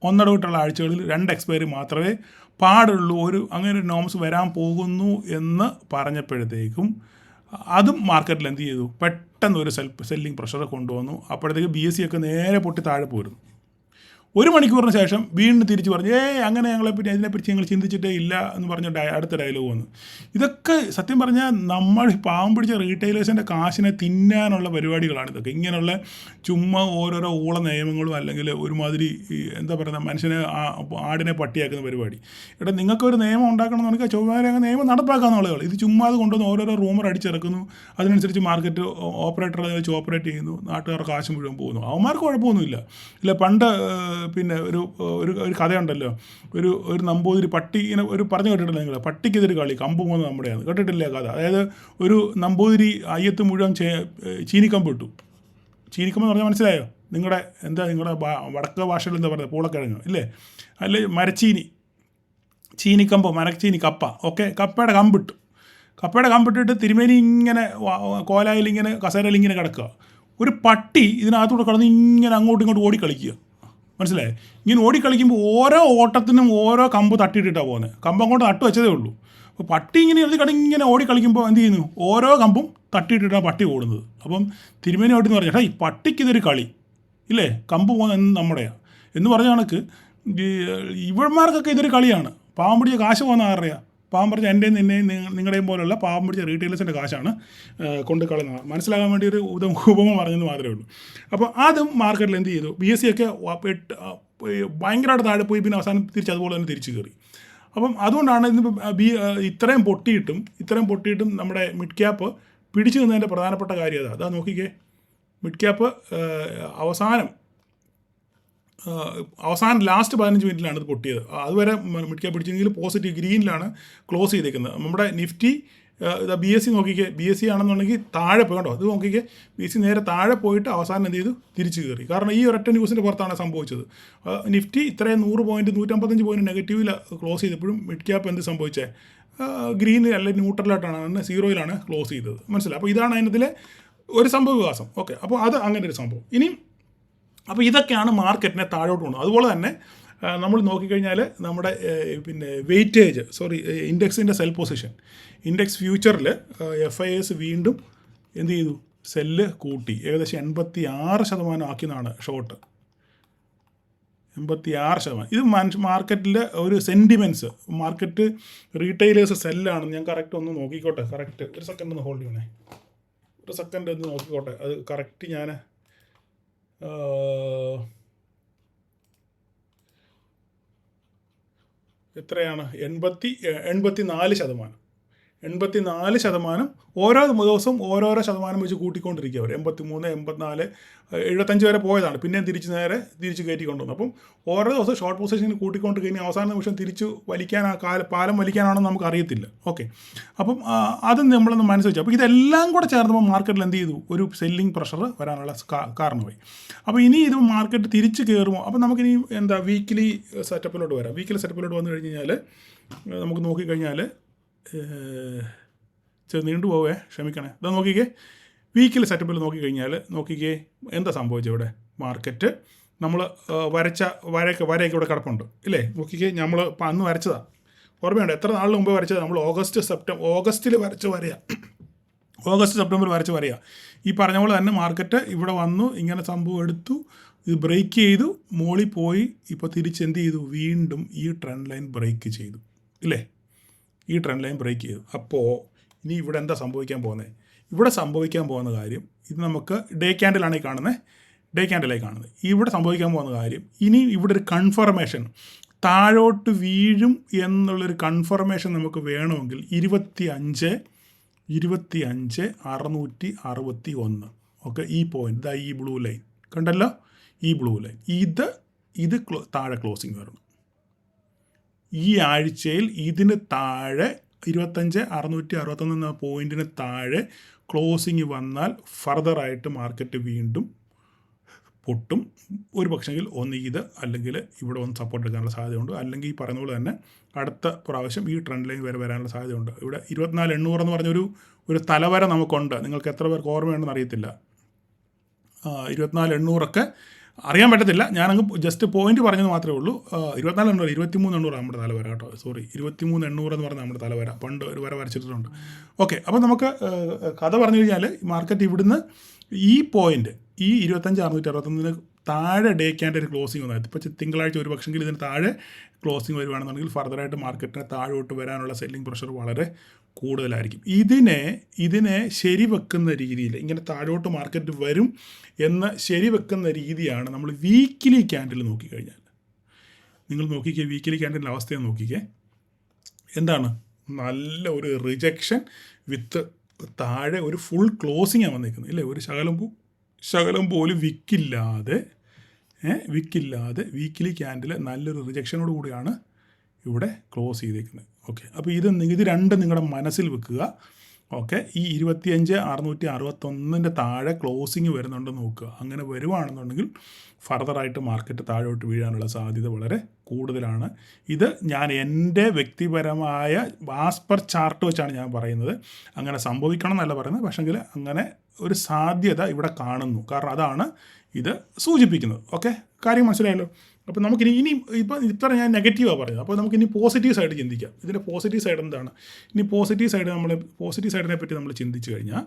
ഒന്നിടവിട്ടുള്ള ആഴ്ചകളിൽ 2 എക്സ്പയറി മാത്രമേ പാടുള്ളൂ. അങ്ങനെ ഒരു നോംസ് വരാൻ പോകുന്നു എന്ന് പറഞ്ഞപ്പോഴത്തേക്കും അതും മാർക്കറ്റിൽ എന്ത് ചെയ്തു, പെട്ടെന്ന് ഒരു സെല്ലിംഗ് പ്രഷർ കൊണ്ടുവന്നു. അപ്പോഴത്തേക്ക് BSE ഒക്കെ നേരെ പൊട്ടി താഴെ പോയിരുന്നു. 1 മണിക്കൂറിന് ശേഷം വീണ്ടും തിരിച്ച് പറഞ്ഞു അങ്ങനെ ഞങ്ങളെപ്പറ്റി അതിനെപ്പറ്റി ഞങ്ങൾ ചിന്തിച്ചിട്ടേ ഇല്ല എന്ന് പറഞ്ഞ അടുത്ത ഡയലോഗ് വന്നു. ഇതൊക്കെ സത്യം പറഞ്ഞാൽ നമ്മൾ പാവം പിടിച്ച റീറ്റെയിലേഴ്സിൻ്റെ കാശിനെ തിന്നാനുള്ള പരിപാടികളാണ് ഇതൊക്കെ. ഇങ്ങനെയുള്ള ചുമ്മാ ഓരോരോ ഊള നിയമങ്ങളും അല്ലെങ്കിൽ ഒരുമാതിരി എന്താ പറയുക മനുഷ്യനെ ആടിനെ പട്ടിയാക്കുന്ന പരിപാടി. ഇവിടെ നിങ്ങൾക്കൊരു നിയമം ഉണ്ടാക്കണമെന്ന് ചൊവ്വാര നിയമം നടപ്പാക്കാവുന്ന ആളുകൾ ഇത് ചുമ്മാ അത് കൊണ്ടുവന്ന് ഓരോരോ റൂമർ അടിച്ചിറക്കുന്നു. അതിനനുസരിച്ച് മാർക്കറ്റ് ഓപ്പറേറ്റർ വെച്ച് ഓപ്പറേറ്റ് ചെയ്യുന്നു. നാട്ടുകാർ കാശ് മുഴുവൻ പോകുന്നു. അവന്മാർക്ക് കുഴപ്പമൊന്നുമില്ല. ഇല്ല പണ്ട് പിന്നെ ഒരു കഥയുണ്ടല്ലോ, ഒരു നമ്പൂതിരി പട്ടി ഇങ്ങനെ ഒരു പറഞ്ഞു കേട്ടിട്ടില്ല നിങ്ങൾ, പട്ടിക്കെതിരെ കളി കമ്പ് പോകുന്നത് നമ്മുടെയാണ്, കേട്ടിട്ടില്ല കഥ? അതായത് ഒരു നമ്പൂതിരി അയ്യത്ത് മുഴുവൻ ചീനിക്കമ്പ് ഇട്ടു. ചീനിക്കമ്പ് എന്ന് പറഞ്ഞാൽ മനസ്സിലായോ? നിങ്ങളുടെ വടക്ക ഭാഷയിൽ എന്താ പറയുക, പൂളക്കിഴങ്ങ് ഇല്ലേ, അല്ലെ ചീനിക്കമ്പ് മരച്ചീനി കപ്പ, ഓക്കെ, കപ്പയുടെ കമ്പിട്ടിട്ട് തിരുമേനി ഇങ്ങനെ കോലായിൽ ഇങ്ങനെ കസേരയിൽ ഇങ്ങനെ കിടക്കുക. ഒരു പട്ടി ഇതിനകത്തൂടെ കിടന്ന് ഇങ്ങനെ അങ്ങോട്ടും ഇങ്ങോട്ടും ഓടിക്കളിക്കുക. മനസ്സിലായി? ഇങ്ങനെ ഓടിക്കളിക്കുമ്പോൾ ഓരോ ഓട്ടത്തിനും ഓരോ കമ്പ് തട്ടിയിട്ടിട്ടാണ് പോകുന്നത്. കമ്പ് അങ്ങോട്ട് നട്ടു വെച്ചതേ ഉള്ളൂ. അപ്പോൾ പട്ടി ഇങ്ങനെ ഓടിക്കളിക്കുമ്പോൾ എന്ത് ചെയ്യുന്നു, ഓരോ കമ്പും തട്ടിയിട്ടിട്ടാണ് പട്ടി ഓടുന്നത്. അപ്പം തിരുമേനി ഓടിന്ന് പറഞ്ഞാൽ ഈ പട്ടിക്കിതൊരു കളി ഇല്ലേ, കമ്പ് പോകുന്നത് നമ്മുടെയാണ് എന്ന് പറഞ്ഞ കണക്ക് ഇവന്മാർക്കൊക്കെ ഇതൊരു കളിയാണ്. പാവം പിടിച്ച കാശ് പോകുന്ന ആരുടെയാ? പാവം പിടിച്ച എൻ്റെയും നിങ്ങളുടെയും പോലുള്ള പാവം പിടിച്ച റീറ്റെയിലേഴ്സിൻ്റെ കാശാണ് കൊണ്ട് കളയുന്നത്. മനസ്സിലാകാൻ വേണ്ടി ഒരു ഉപമ പറഞ്ഞെന്ന് മാത്രമേ ഉള്ളൂ. അപ്പോൾ അതും മാർക്കറ്റിൽ എന്ത് ചെയ്തു, BSE ഒക്കെ ഭയങ്കരമായിട്ട് താഴെ പോയി, പിന്നെ അവസാനം അതുപോലെ തന്നെ തിരിച്ചു കയറി. അപ്പം അതുകൊണ്ടാണ് ഇന്നിപ്പോൾ ഇത്രയും പൊട്ടിയിട്ടും നമ്മുടെ മിഡ് ക്യാപ്പ് പിടിച്ചു നിന്നതിൻ്റെ പ്രധാനപ്പെട്ട കാര്യം അതാ നോക്കിക്കേ. മിഡ് ക്യാപ്പ് അവസാനം ലാസ്റ്റ് 15 മിനിറ്റിലാണ് ഇത് പൊട്ടിയത്. അതുവരെ മിഡ് ക്യാപ്പ് പിടിച്ചെങ്കിൽ പോസിറ്റീവ് ഗ്രീനിലാണ് ക്ലോസ് ചെയ്തേക്കുന്നത്. നമ്മുടെ നിഫ്റ്റി BSE നോക്കിക്കേ, BSE ആണെന്നുണ്ടെങ്കിൽ താഴെ പോയി, കേട്ടോ അത് നോക്കിക്കേ, BSE നേരെ താഴെ പോയിട്ട് അവസാനം എന്ത് ചെയ്തു, തിരിച്ചു കയറി. കാരണം ഈ ഒരൊറ്റ ന്യൂസിൻ്റെ പുറത്താണ് സംഭവിച്ചത്. നിഫ്റ്റി ഇത്രയും 100 പോയിൻറ്റ് 155 പോയിൻറ്റ് നെഗറ്റീവിൽ ക്ലോസ് ചെയ്തപ്പോഴും മിഡ് ക്യാപ്പ് എന്ത് സംഭവിച്ചേ, ഗ്രീൻ അല്ലെങ്കിൽ ന്യൂട്രലായിട്ടാണ്, സീറോയിലാണ് ക്ലോസ് ചെയ്തത്. മനസ്സിലായി? അപ്പോൾ ഇതാണ് അതിനകത്തിലെ ഒരു സംഭവ വികാസം. ഓക്കെ, അപ്പോൾ അത് അങ്ങനെ ഒരു സംഭവം. അപ്പോൾ ഇതൊക്കെയാണ് മാർക്കറ്റിനെ താഴോട്ട് കൊണ്ടുപോകുന്നത്. അതുപോലെ തന്നെ നമ്മൾ നോക്കിക്കഴിഞ്ഞാൽ നമ്മുടെ പിന്നെ ഇൻഡെക്സിൻ്റെ സെൽ പൊസിഷൻ, ഇൻഡെക്സ് ഫ്യൂച്ചറിൽ FIS വീണ്ടും എന്ത് ചെയ്തു, സെല്ല് കൂട്ടി. ഏകദേശം 86% ആക്കിയതാണ് ഷോർട്ട്, 86%. ഇത് മാർക്കറ്റിലെ ഒരു സെൻറ്റിമെൻറ്റ്സ്, മാർക്കറ്റ് റീറ്റെയിലേഴ്സ് സെല്ലാണ്. ഞാൻ കറക്റ്റ് ഒന്ന് നോക്കിക്കോട്ടെ, കറക്റ്റ് ഒരു സെക്കൻഡ് ഒന്ന് ഹോൾഡ് ചെയ്യണേ, ഒരു സെക്കൻഡ് ഒന്ന് നോക്കിക്കോട്ടെ, അത് കറക്റ്റ് ഞാൻ എത്രയാണ്, 84%. 84% ഓരോ ദിവസവും ഓരോരോ ശതമാനം വെച്ച് കൂട്ടിക്കൊണ്ടിരിക്കുക അവർ. 83, 84, 75 വരെ പോയതാണ്. പിന്നെയും തിരിച്ച് കയറ്റി കൊണ്ടുവന്നു. അപ്പം ഓരോ ദിവസം ഷോർട്ട് പൊസിഷനിൽ കൂട്ടിക്കൊണ്ട് കഴിഞ്ഞാൽ അവസാന നിമിഷം തിരിച്ച് പാലം വലിക്കാനാണെന്ന് നമുക്ക് അറിയത്തില്ല. ഓക്കെ, അപ്പം അത് നമ്മളൊന്ന് മനസ്സിൽ വെച്ചു. അപ്പോൾ ഇതെല്ലാം കൂടെ ചേർന്നപ്പോൾ മാർക്കറ്റിൽ എന്ത് ചെയ്തു, ഒരു സെല്ലിംഗ് പ്രഷർ വരാനുള്ള കാരണമായി. അപ്പോൾ ഇനി ഇത് മാർക്കറ്റ് തിരിച്ച് കയറുമോ? അപ്പോൾ നമുക്കിനി വീക്കിലി സെറ്റപ്പിലോട്ട് വരാം. വീക്കിലി സെറ്റപ്പിലോട്ട് വന്നു കഴിഞ്ഞാൽ നമുക്ക് നോക്കിക്കഴിഞ്ഞാൽ നീണ്ടു പോവേ, ക്ഷമിക്കണേ. ഇതാ നോക്കിക്കേ, വീക്കിലി സെറ്റപ്പിൽ നോക്കിക്കേ എന്താ സംഭവിച്ചത് ഇവിടെ. മാർക്കറ്റ് നമ്മൾ വരയൊക്കെ ഇവിടെ കിടപ്പുണ്ട് ഇല്ലേ. നോക്കിക്കേ, നമ്മൾ അന്ന് വരച്ചതാണ്, ഓർമ്മയുണ്ട്? എത്ര നാളിന് മുമ്പ് വരച്ചത്? നമ്മൾ ഓഗസ്റ്റിൽ വരച്ച വരയാണ്, ഓഗസ്റ്റ് സെപ്റ്റംബർ വരച്ച വരയാണ്. ഈ പറഞ്ഞ പോലെ തന്നെ മാർക്കറ്റ് ഇവിടെ വന്നു, ഇങ്ങനെ സംഭവം എടുത്തു, ഇത് ബ്രേക്ക് ചെയ്തു, മോളിൽ പോയി, ഇപ്പോൾ തിരിച്ചെന്ത് ചെയ്തു, വീണ്ടും ഈ ട്രെൻഡ് ലൈൻ ബ്രേക്ക് ചെയ്തു ഇല്ലേ. ഈ ട്രെൻഡ് ലൈൻ ബ്രേക്ക് ചെയ്തു. അപ്പോൾ ഇനി ഇവിടെ എന്താ സംഭവിക്കാൻ പോകുന്നത്? ഇവിടെ സംഭവിക്കാൻ പോകുന്ന കാര്യം, ഇത് നമുക്ക് ഡേ ക്യാൻഡിലായി കാണുന്നത്. ഇവിടെ സംഭവിക്കാൻ പോകുന്ന കാര്യം, ഇനി ഇവിടെ ഒരു കൺഫർമേഷൻ, താഴോട്ട് വീഴും എന്നുള്ളൊരു കൺഫർമേഷൻ നമുക്ക് വേണമെങ്കിൽ 25,661, ഓക്കെ, ഈ പോയിന്റ്, ഇതാ ഈ ബ്ലൂ ലൈൻ കണ്ടല്ലോ, ഈ ബ്ലൂ ലൈൻ, ഇത് താഴെ ക്ലോസിങ് വരണം. ഈ ആഴ്ചയിൽ ഇതിന് താഴെ 25,661 എന്ന പോയിൻറ്റിന് താഴെ ക്ലോസിങ് വന്നാൽ ഫർദറായിട്ട് മാർക്കറ്റ് വീണ്ടും പൊട്ടും. ഒരു പക്ഷെങ്കിൽ ഇത് അല്ലെങ്കിൽ ഇവിടെ ഒന്ന് സപ്പോർട്ട് എടുക്കാനുള്ള സാധ്യതയുണ്ട്. അല്ലെങ്കിൽ ഈ പറയുന്ന പോലെ തന്നെ അടുത്ത പ്രാവശ്യം ഈ ട്രെൻഡ് ലൈൻ വരെ വരാനുള്ള സാധ്യതയുണ്ട്. ഇവിടെ 24,800 എന്ന് പറഞ്ഞൊരു തലവര നമുക്കുണ്ട്. നിങ്ങൾക്ക് എത്ര പേർക്ക് ഓർമ്മയുണ്ടെന്ന് അറിയത്തില്ല. 24,800 അറിയാൻ പറ്റത്തില്ല, ഞാനങ്ങ് ജസ്റ്റ് പോയിന്റ് പറഞ്ഞത് മാത്രമേ ഉള്ളൂ. 24,800, 23,800 നമ്മുടെ തലവര കേട്ടോ, സോറി, 23,800 എന്ന് പറഞ്ഞാൽ നമ്മുടെ തലവര, പണ്ട് ഒരു വര വരച്ചിട്ടുണ്ട്. ഓക്കെ, അപ്പോൾ നമുക്ക് കഥ പറഞ്ഞു കഴിഞ്ഞാൽ മാർക്കറ്റ് ഇവിടുന്ന് ഈ പോയിന്റ്, ഈ 25,661 താഴെ ഡേ ക്യാൻഡിൽ ക്ലോസിംഗ് വന്നത് ഇപ്പോൾ തിങ്കളാഴ്ച ഒരു പക്ഷെങ്കിൽ ഇതിന് താഴെ ക്ലോസിംഗ് വരുവാണെന്നുണ്ടെങ്കിൽ ഫർദറായിട്ട് മാർക്കറ്റിനെ താഴോട്ട് വരാനുള്ള സെല്ലിംഗ് പ്രഷർ വളരെ കൂടുതലായിരിക്കും. ഇതിനെ ശരിവെക്കുന്ന രീതിയിൽ ഇങ്ങനെ താഴോട്ട് മാർക്കറ്റ് വരും എന്ന് ശരിവെക്കുന്ന രീതിയാണ് നമ്മൾ വീക്കിലി ക്യാൻഡിൽ നോക്കിക്കഴിഞ്ഞാൽ. നിങ്ങൾ നോക്കിക്കേ, വീക്കിലി ക്യാൻഡിലിൻ്റെ അവസ്ഥയെ നോക്കിക്കേ. എന്താണ്? നല്ല ഒരു റിജക്ഷൻ വിത്ത് താഴെ ഒരു ഫുൾ ക്ലോസിങ്ങാണ് വന്നിരിക്കുന്നത് ഇല്ലേ. ഒരു ശകലം പോലും വിക്കില്ലാതെ വീക്കിലി ക്യാൻഡിൽ നല്ലൊരു റിജക്ഷനോട് കൂടിയാണ് ഇവിടെ ക്ലോസ് ചെയ്തേക്കുന്നത്. ഓക്കെ, അപ്പോൾ ഇത് രണ്ടും നിങ്ങളുടെ മനസ്സിൽ വെക്കുക. ഓക്കെ, ഈ 25,661 താഴെ ക്ലോസിങ് വരുന്നുണ്ടെന്ന് നോക്കുക. അങ്ങനെ വരുവാണെന്നുണ്ടെങ്കിൽ ഫർദറായിട്ട് മാർക്കറ്റ് താഴോട്ട് വീഴാനുള്ള സാധ്യത വളരെ കൂടുതലാണ്. ഇത് ഞാൻ എൻ്റെ വ്യക്തിപരമായ ആസ് പെർ ചാർട്ട് വെച്ചാണ് ഞാൻ പറയുന്നത്. അങ്ങനെ സംഭവിക്കണം എന്നല്ല പറയുന്നത്, പക്ഷെങ്കിൽ അങ്ങനെ ഒരു സാധ്യത ഇവിടെ കാണുന്നു. കാരണം അതാണ് ഇത് സൂചിപ്പിക്കുന്നത്. ഓക്കെ, കാര്യം മനസ്സിലായല്ലോ. അപ്പോൾ നമുക്കിനി ഇപ്പോൾ ഇത്ര ഞാൻ നെഗറ്റീവാണ് പറയുന്നത്. അപ്പോൾ നമുക്കിനി പോസിറ്റീവ് സൈഡ് ചിന്തിക്കാം. ഇതിൻ്റെ പോസിറ്റീവ് സൈഡ് എന്താണ്? ഇനി പോസിറ്റീവ് സൈഡിനെ പറ്റി നമ്മൾ ചിന്തിച്ചു കഴിഞ്ഞാൽ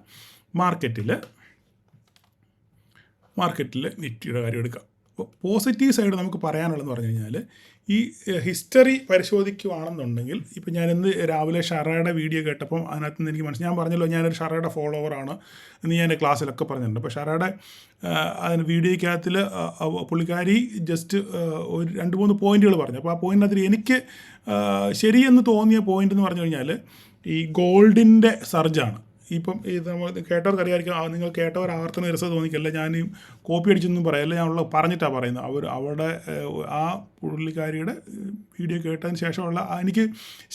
മാർക്കറ്റിൽ നിഫ്റ്റിയുടെ കാര്യം എടുക്കാം. അപ്പോൾ പോസിറ്റീവ് സൈഡ് നമുക്ക് പറയാനുള്ളതെന്ന് പറഞ്ഞു കഴിഞ്ഞാൽ ഈ ഹിസ്റ്ററി പരിശോധിക്കുകയാണെന്നുണ്ടെങ്കിൽ ഇപ്പോൾ ഞാൻ ഇന്ന് രാവിലെ ഷറയുടെ വീഡിയോ കേട്ടപ്പം അതിനകത്ത് നിന്ന് എനിക്ക് ഞാൻ പറഞ്ഞല്ലോ ഞാനൊരു ഷറയുടെ ഫോളോവറാണ് എന്ന് ഞാൻ എൻ്റെ ക്ലാസ്സിലൊക്കെ പറഞ്ഞിട്ടുണ്ട്. അപ്പോൾ ഷറയുടെ അതിന് വീഡിയോയ്ക്കകത്തിൽ പുള്ളിക്കാരി ജസ്റ്റ് ഒരു 2-3 പോയിൻറ്റുകൾ പറഞ്ഞു. അപ്പോൾ ആ പോയിൻറ്റിനകത്ത് എനിക്ക് ശരിയെന്ന് തോന്നിയ പോയിൻ്റ് എന്ന് പറഞ്ഞു കഴിഞ്ഞാൽ ഈ ഗോൾഡിൻ്റെ സർജാണ്. ഇപ്പം ഇത് നമ്മൾ കേട്ടവർക്ക് അറിയാമായിരിക്കും. നിങ്ങൾ കേട്ടവർ ആവർത്തന രസം തോന്നിക്കല്ല, ഞാൻ കോപ്പി അടിച്ചൊന്നും പറയല്ല, ഞാൻ പറഞ്ഞിട്ടാണ് പറയുന്നത്. അവിടെ ആ പുള്ളിക്കാരിയുടെ വീഡിയോ കേട്ടതിന് ശേഷമുള്ള എനിക്ക്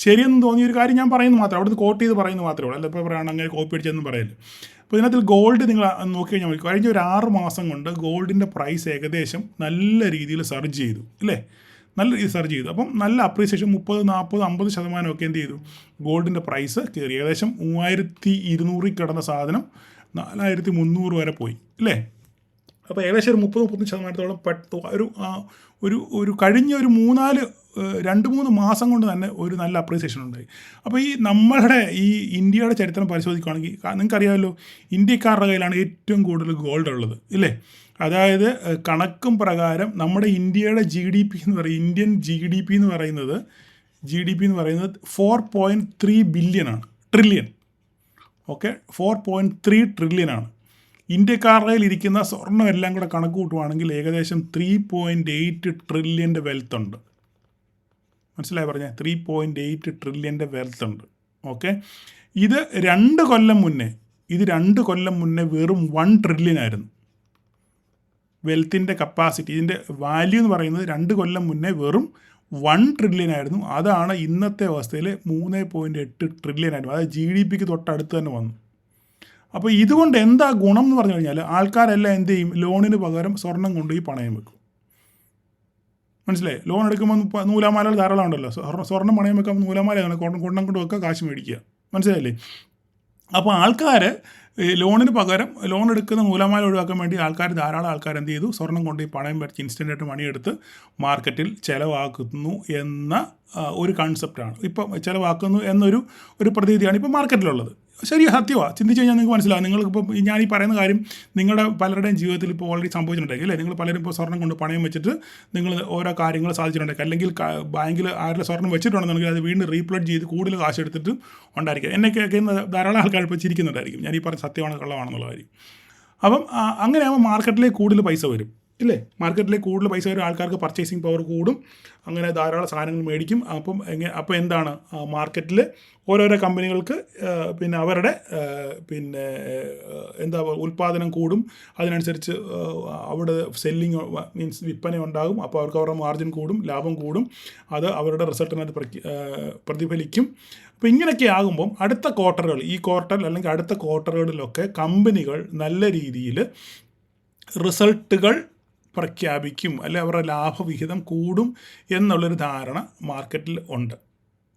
ശരിയെന്ന് തോന്നിയൊരു കാര്യം ഞാൻ പറയുന്നത് മാത്രമേ, അവിടുന്ന് കോട്ട് ചെയ്ത് പറയുന്നത് മാത്രമേ ഉള്ളൂ. അല്ല ഇപ്പോൾ പറയുകയാണ് അങ്ങനെ കോപ്പി അടിച്ചെന്നും പറയല്ലേ. അപ്പോൾ ഇതിനകത്ത് ഗോൾഡ് നിങ്ങൾ നോക്കി കഴിഞ്ഞാൽ കഴിഞ്ഞ ഒരു 6 മാസം കൊണ്ട് ഗോൾഡിൻ്റെ പ്രൈസ് ഏകദേശം നല്ല രീതിയിൽ സർജ് ചെയ്തു അല്ലേ. നല്ല രീതിയിൽ സർജ് ചെയ്തു. അപ്പം നല്ല അപ്രീസിയേഷൻ 30, 40, 50% ഒക്കെ എന്ത് ചെയ്തു, ഗോൾഡിൻ്റെ പ്രൈസ് കയറി. ഏകദേശം 3200 കിടന്ന സാധനം 4300 വരെ പോയി അല്ലേ. അപ്പോൾ ഏകദേശം ഒരു 30-35% ഒരു കഴിഞ്ഞ ഒരു 2-3 മാസം കൊണ്ട് തന്നെ ഒരു നല്ല അപ്രീസിയേഷൻ ഉണ്ടായി. അപ്പോൾ ഈ നമ്മളുടെ ഈ ഇന്ത്യയുടെ ചരിത്രം പരിശോധിക്കുകയാണെങ്കിൽ നിങ്ങൾക്കറിയാമല്ലോ, ഇന്ത്യക്കാരുടെ കയ്യിലാണ് ഏറ്റവും കൂടുതൽ ഗോൾഡ് ഉള്ളത് ഇല്ലേ. അതായത് കണക്കും പ്രകാരം നമ്മുടെ ഇന്ത്യയുടെ GDP എന്ന് പറയും, ഇന്ത്യൻ GDP എന്ന് പറയുന്നത് 4.3 ബില്യണാണ്, ട്രില്യൺ. ഓക്കെ, 4.3 ട്രില്യനാണ്. ഇന്ത്യക്കാരുടെ ഇരിക്കുന്ന സ്വർണ്ണം എല്ലാം കൂടെ കണക്ക് കൂട്ടുവാണെങ്കിൽ ഏകദേശം 3.8 ട്രില്യൻ്റെ വെൽത്ത് ഉണ്ട്. മനസ്സിലായി പറഞ്ഞാൽ 3.8 ട്രില്യൻ്റെ വെൽത്ത് ഉണ്ട്. ഓക്കെ, ഇത് 2 കൊല്ലം മുന്നേ വെറും 1 ട്രില്യൻ ആയിരുന്നു വെൽത്തിൻ്റെ കപ്പാസിറ്റി. ഇതിൻ്റെ വാല്യൂ എന്ന് പറയുന്നത് 2 കൊല്ലം മുന്നേ വെറും 1 ട്രില്യൻ ആയിരുന്നു. അതാണ് ഇന്നത്തെ അവസ്ഥയിൽ 3.8 ട്രില്യൻ ആയിരുന്നു. അതായത് GDPക്ക് തൊട്ടടുത്ത് തന്നെ വന്നു. അപ്പോൾ ഇതുകൊണ്ട് എന്താ ഗുണം എന്ന് പറഞ്ഞു കഴിഞ്ഞാൽ ആൾക്കാരെല്ലാം എന്ത് ചെയ്യും, ലോണിന് പകരം സ്വർണം കൊണ്ടുപോയി പണയം വെക്കും. മനസ്സിലായി? ലോൺ എടുക്കുമ്പോൾ നൂലാമാലകൾ ധാരാളം ഉണ്ടല്ലോ. സ്വർണ്ണം പണയം വെക്കുമ്പോൾ നൂലാമാലയാണ് കൊണ്ടം കൊണ്ട് വെക്കുക, കാശ് മേടിക്കുക. മനസ്സിലായില്ലേ? അപ്പോൾ ആൾക്കാർ ലോണിന് പകരം ലോൺ എടുക്കുന്ന നൂലാമാല ഒഴിവാക്കാൻ വേണ്ടി ധാരാളം ആൾക്കാർ എന്ത് ചെയ്തു, സ്വർണം കൊണ്ട് ഈ പണയം വരച്ച് ഇൻസ്റ്റൻ്റായിട്ട് മണിയെടുത്ത് മാർക്കറ്റിൽ ചിലവാക്കുന്നു എന്ന ഒരു കൺസെപ്റ്റാണ് ഇപ്പം ചിലവാക്കുന്നു എന്നൊരു പ്രതീതിയാണ് ഇപ്പോൾ മാർക്കറ്റിലുള്ളത്. ശരി, സത്യമാണ്. ചിന്തിച്ച് കഴിഞ്ഞാൽ നിങ്ങൾക്ക് മനസ്സിലാവും. നിങ്ങൾക്കിപ്പോൾ ഞാൻ ഈ പറയുന്ന കാര്യം നിങ്ങളുടെ പലരുടെയും ജീവിതത്തിൽ ഇപ്പോൾ ഓൾറെഡി സംഭവിച്ചിട്ടുണ്ടെങ്കിൽ അല്ലേ. നിങ്ങൾ പലരും ഇപ്പോൾ സ്വർണ്ണം കൊണ്ട് പണയം വെച്ചിട്ട് നിങ്ങൾ ഓരോ കാര്യങ്ങൾ സാധിച്ചിട്ടുണ്ടെങ്കിൽ, അല്ലെങ്കിൽ ബാങ്കിൽ ആരുടെ സ്വർണ്ണം വെച്ചിട്ടുണ്ടെന്നുണ്ടെങ്കിൽ അത് വീണ്ടും റീപ്ലഡ് ചെയ്ത് കൂടുതൽ കാശ് എടുത്തിട്ട് ഉണ്ടായിരിക്കും. എന്നെ കേൾക്കുന്ന ധാരാളം ആൾക്കാർ ഇപ്പോൾ ചിരിക്കുന്നുണ്ടായിരിക്കും ഞാൻ ഈ പറഞ്ഞ സത്യമാണ് കള്ളമാണെന്നുള്ള കാര്യം. അപ്പം അങ്ങനെയാകുമ്പോൾ മാർക്കറ്റിലേക്ക് കൂടുതൽ പൈസ വരും ഇല്ലേ. മാർക്കറ്റിലേക്ക് കൂടുതൽ പൈസ വരും, ആൾക്കാർക്ക് പർച്ചേസിങ് പവർ കൂടും, അങ്ങനെ ധാരാളം സാധനങ്ങൾ മേടിക്കും. അപ്പോൾ എന്താണ്, മാർക്കറ്റിൽ ഓരോരോ കമ്പനികൾക്ക് പിന്നെ അവരുടെ ഉൽപ്പാദനം കൂടും. അതിനനുസരിച്ച് അവിടെ സെല്ലിങ് മീൻസ് വിൽപ്പന ഉണ്ടാകും. അപ്പോൾ അവർക്ക് അവരുടെ മാർജിൻ കൂടും, ലാഭം കൂടും. അത് അവരുടെ റിസൾട്ടിനകത്ത് പ്രതിഫലിക്കും. അപ്പോൾ ഇങ്ങനെയൊക്കെ ആകുമ്പം അടുത്ത ക്വാർട്ടറുകൾ, ഈ ക്വാർട്ടർ അല്ലെങ്കിൽ അടുത്ത ക്വാർട്ടറുകളിലൊക്കെ കമ്പനികൾ നല്ല രീതിയിൽ റിസൾട്ടുകൾ പ്രഖ്യാപിക്കും, അല്ലെ അവരുടെ ലാഭവിഹിതം കൂടും എന്നുള്ളൊരു ധാരണ മാർക്കറ്റിൽ ഉണ്ട്.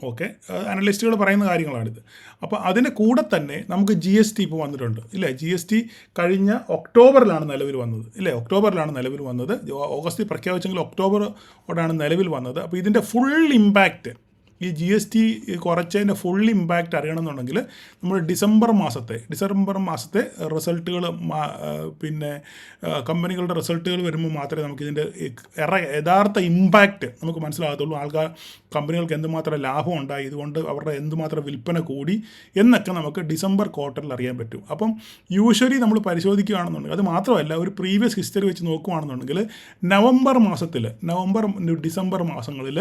ഓക്കെ, അനലിസ്റ്റുകൾ പറയുന്ന കാര്യങ്ങളാണിത്. അപ്പോൾ അതിൻ്റെ കൂടെ തന്നെ നമുക്ക് GST ഇപ്പോൾ വന്നിട്ടുണ്ട് ഇല്ലേ. GST കഴിഞ്ഞ ഒക്ടോബറിലാണ് നിലവിൽ വന്നത് ഇല്ലേ. ഓഗസ്റ്റിൽ പ്രഖ്യാപിച്ചെങ്കിൽ ഒക്ടോബറോടാണ് നിലവിൽ വന്നത്. അപ്പോൾ ഇതിൻ്റെ ഫുൾ ഇമ്പാക്റ്റ് ഈ GST കുറച്ചതിൻ്റെ ഫുൾ ഇമ്പാക്റ്റ് അറിയണമെന്നുണ്ടെങ്കിൽ നമ്മൾ ഡിസംബർ മാസത്തെ റിസൾട്ടുകൾ പിന്നെ കമ്പനികളുടെ റിസൾട്ടുകൾ വരുമ്പോൾ മാത്രമേ നമുക്കിതിൻ്റെ യഥാർത്ഥ ഇമ്പാക്റ്റ് നമുക്ക് മനസ്സിലാകത്തുള്ളൂ. കമ്പനികൾക്ക് എന്തുമാത്രം ലാഭം ഉണ്ടായി, ഇതുകൊണ്ട് അവരുടെ എന്തുമാത്രം വിൽപ്പന കൂടി എന്നൊക്കെ നമുക്ക് ഡിസംബർ ക്വാർട്ടറിൽ അറിയാൻ പറ്റും. അപ്പം യൂഷ്വലി നമ്മൾ പരിശോധിക്കുകയാണെന്നുണ്ടെങ്കിൽ, അത് മാത്രമല്ല ഒരു പ്രീവിയസ് ഹിസ്റ്ററി വെച്ച് നോക്കുകയാണെന്നുണ്ടെങ്കിൽ നവംബർ ഡിസംബർ മാസങ്ങളിൽ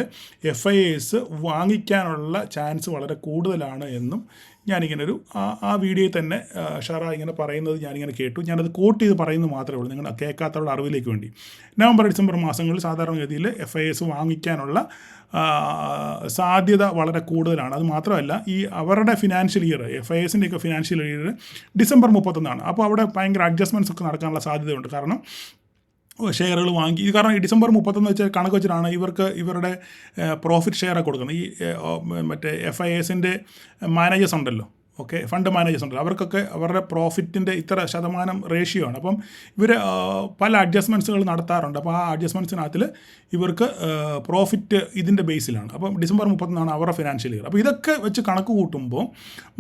FIAs വാങ്ങിക്കാനുള്ള ചാൻസ് വളരെ കൂടുതലാണ് എന്നും ഞാനിങ്ങനൊരു ആ വീഡിയോയിൽ തന്നെ ഷറ ഇങ്ങനെ പറയുന്നത് ഞാനിങ്ങനെ കേട്ടു. ഞാനത് കോട്ട് ചെയ്ത് പറയുന്നത് മാത്രമേ ഉള്ളൂ, നിങ്ങൾ കേൾക്കാത്തവരുടെ അറിവിലേക്ക് വേണ്ടി. നവംബർ ഡിസംബർ മാസങ്ങളിൽ സാധാരണഗതിയിൽ FIAs വാങ്ങിക്കാനുള്ള സാധ്യത വളരെ കൂടുതലാണ്. അത് മാത്രമല്ല ഈ അവരുടെ ഫിനാൻഷ്യൽ ഇയർ, FIAസിൻ്റെയൊക്കെ ഫിനാൻഷ്യൽ ഇയർ ഡിസംബർ 31. അപ്പോൾ അവിടെ ഭയങ്കര അഡ്ജസ്റ്റ്മെൻറ്റ്സ് ഒക്കെ നടക്കാനുള്ള സാധ്യതയുണ്ട്. കാരണം ഷെയറുകൾ വാങ്ങി, കാരണം ഈ ഡിസംബർ 31 വെച്ച് കണക്ക് വെച്ചിട്ടാണ് ഇവരുടെ പ്രോഫിറ്റ് ഷെയറൊക്കെ കൊടുക്കുന്നത്. ഈ മറ്റേ FIAസിൻ്റെ മാനേജേഴ്സ് ഉണ്ടല്ലോ, ഓക്കെ, ഫണ്ട് മാനേജേഴ്സ് ഉണ്ട്, അവർക്കൊക്കെ അവരുടെ പ്രോഫിറ്റിൻ്റെ ഇത്ര ശതമാനം റേഷ്യോ ആണ്. അപ്പം ഇവർ പല അഡ്ജസ്റ്റ്മെൻറ്റ്സുകൾ നടത്താറുണ്ട്. അപ്പോൾ ആ അഡ്ജസ്റ്റ്മെൻറ്റ്സിനകത്തിൽ ഇവർക്ക് പ്രോഫിറ്റ് ഇതിൻ്റെ ബേസിലാണ്. അപ്പം ഡിസംബർ 31 അവരുടെ ഫിനാൻഷ്യൽ ഇയർ. അപ്പോൾ ഇതൊക്കെ വെച്ച് കണക്ക് കൂട്ടുമ്പോൾ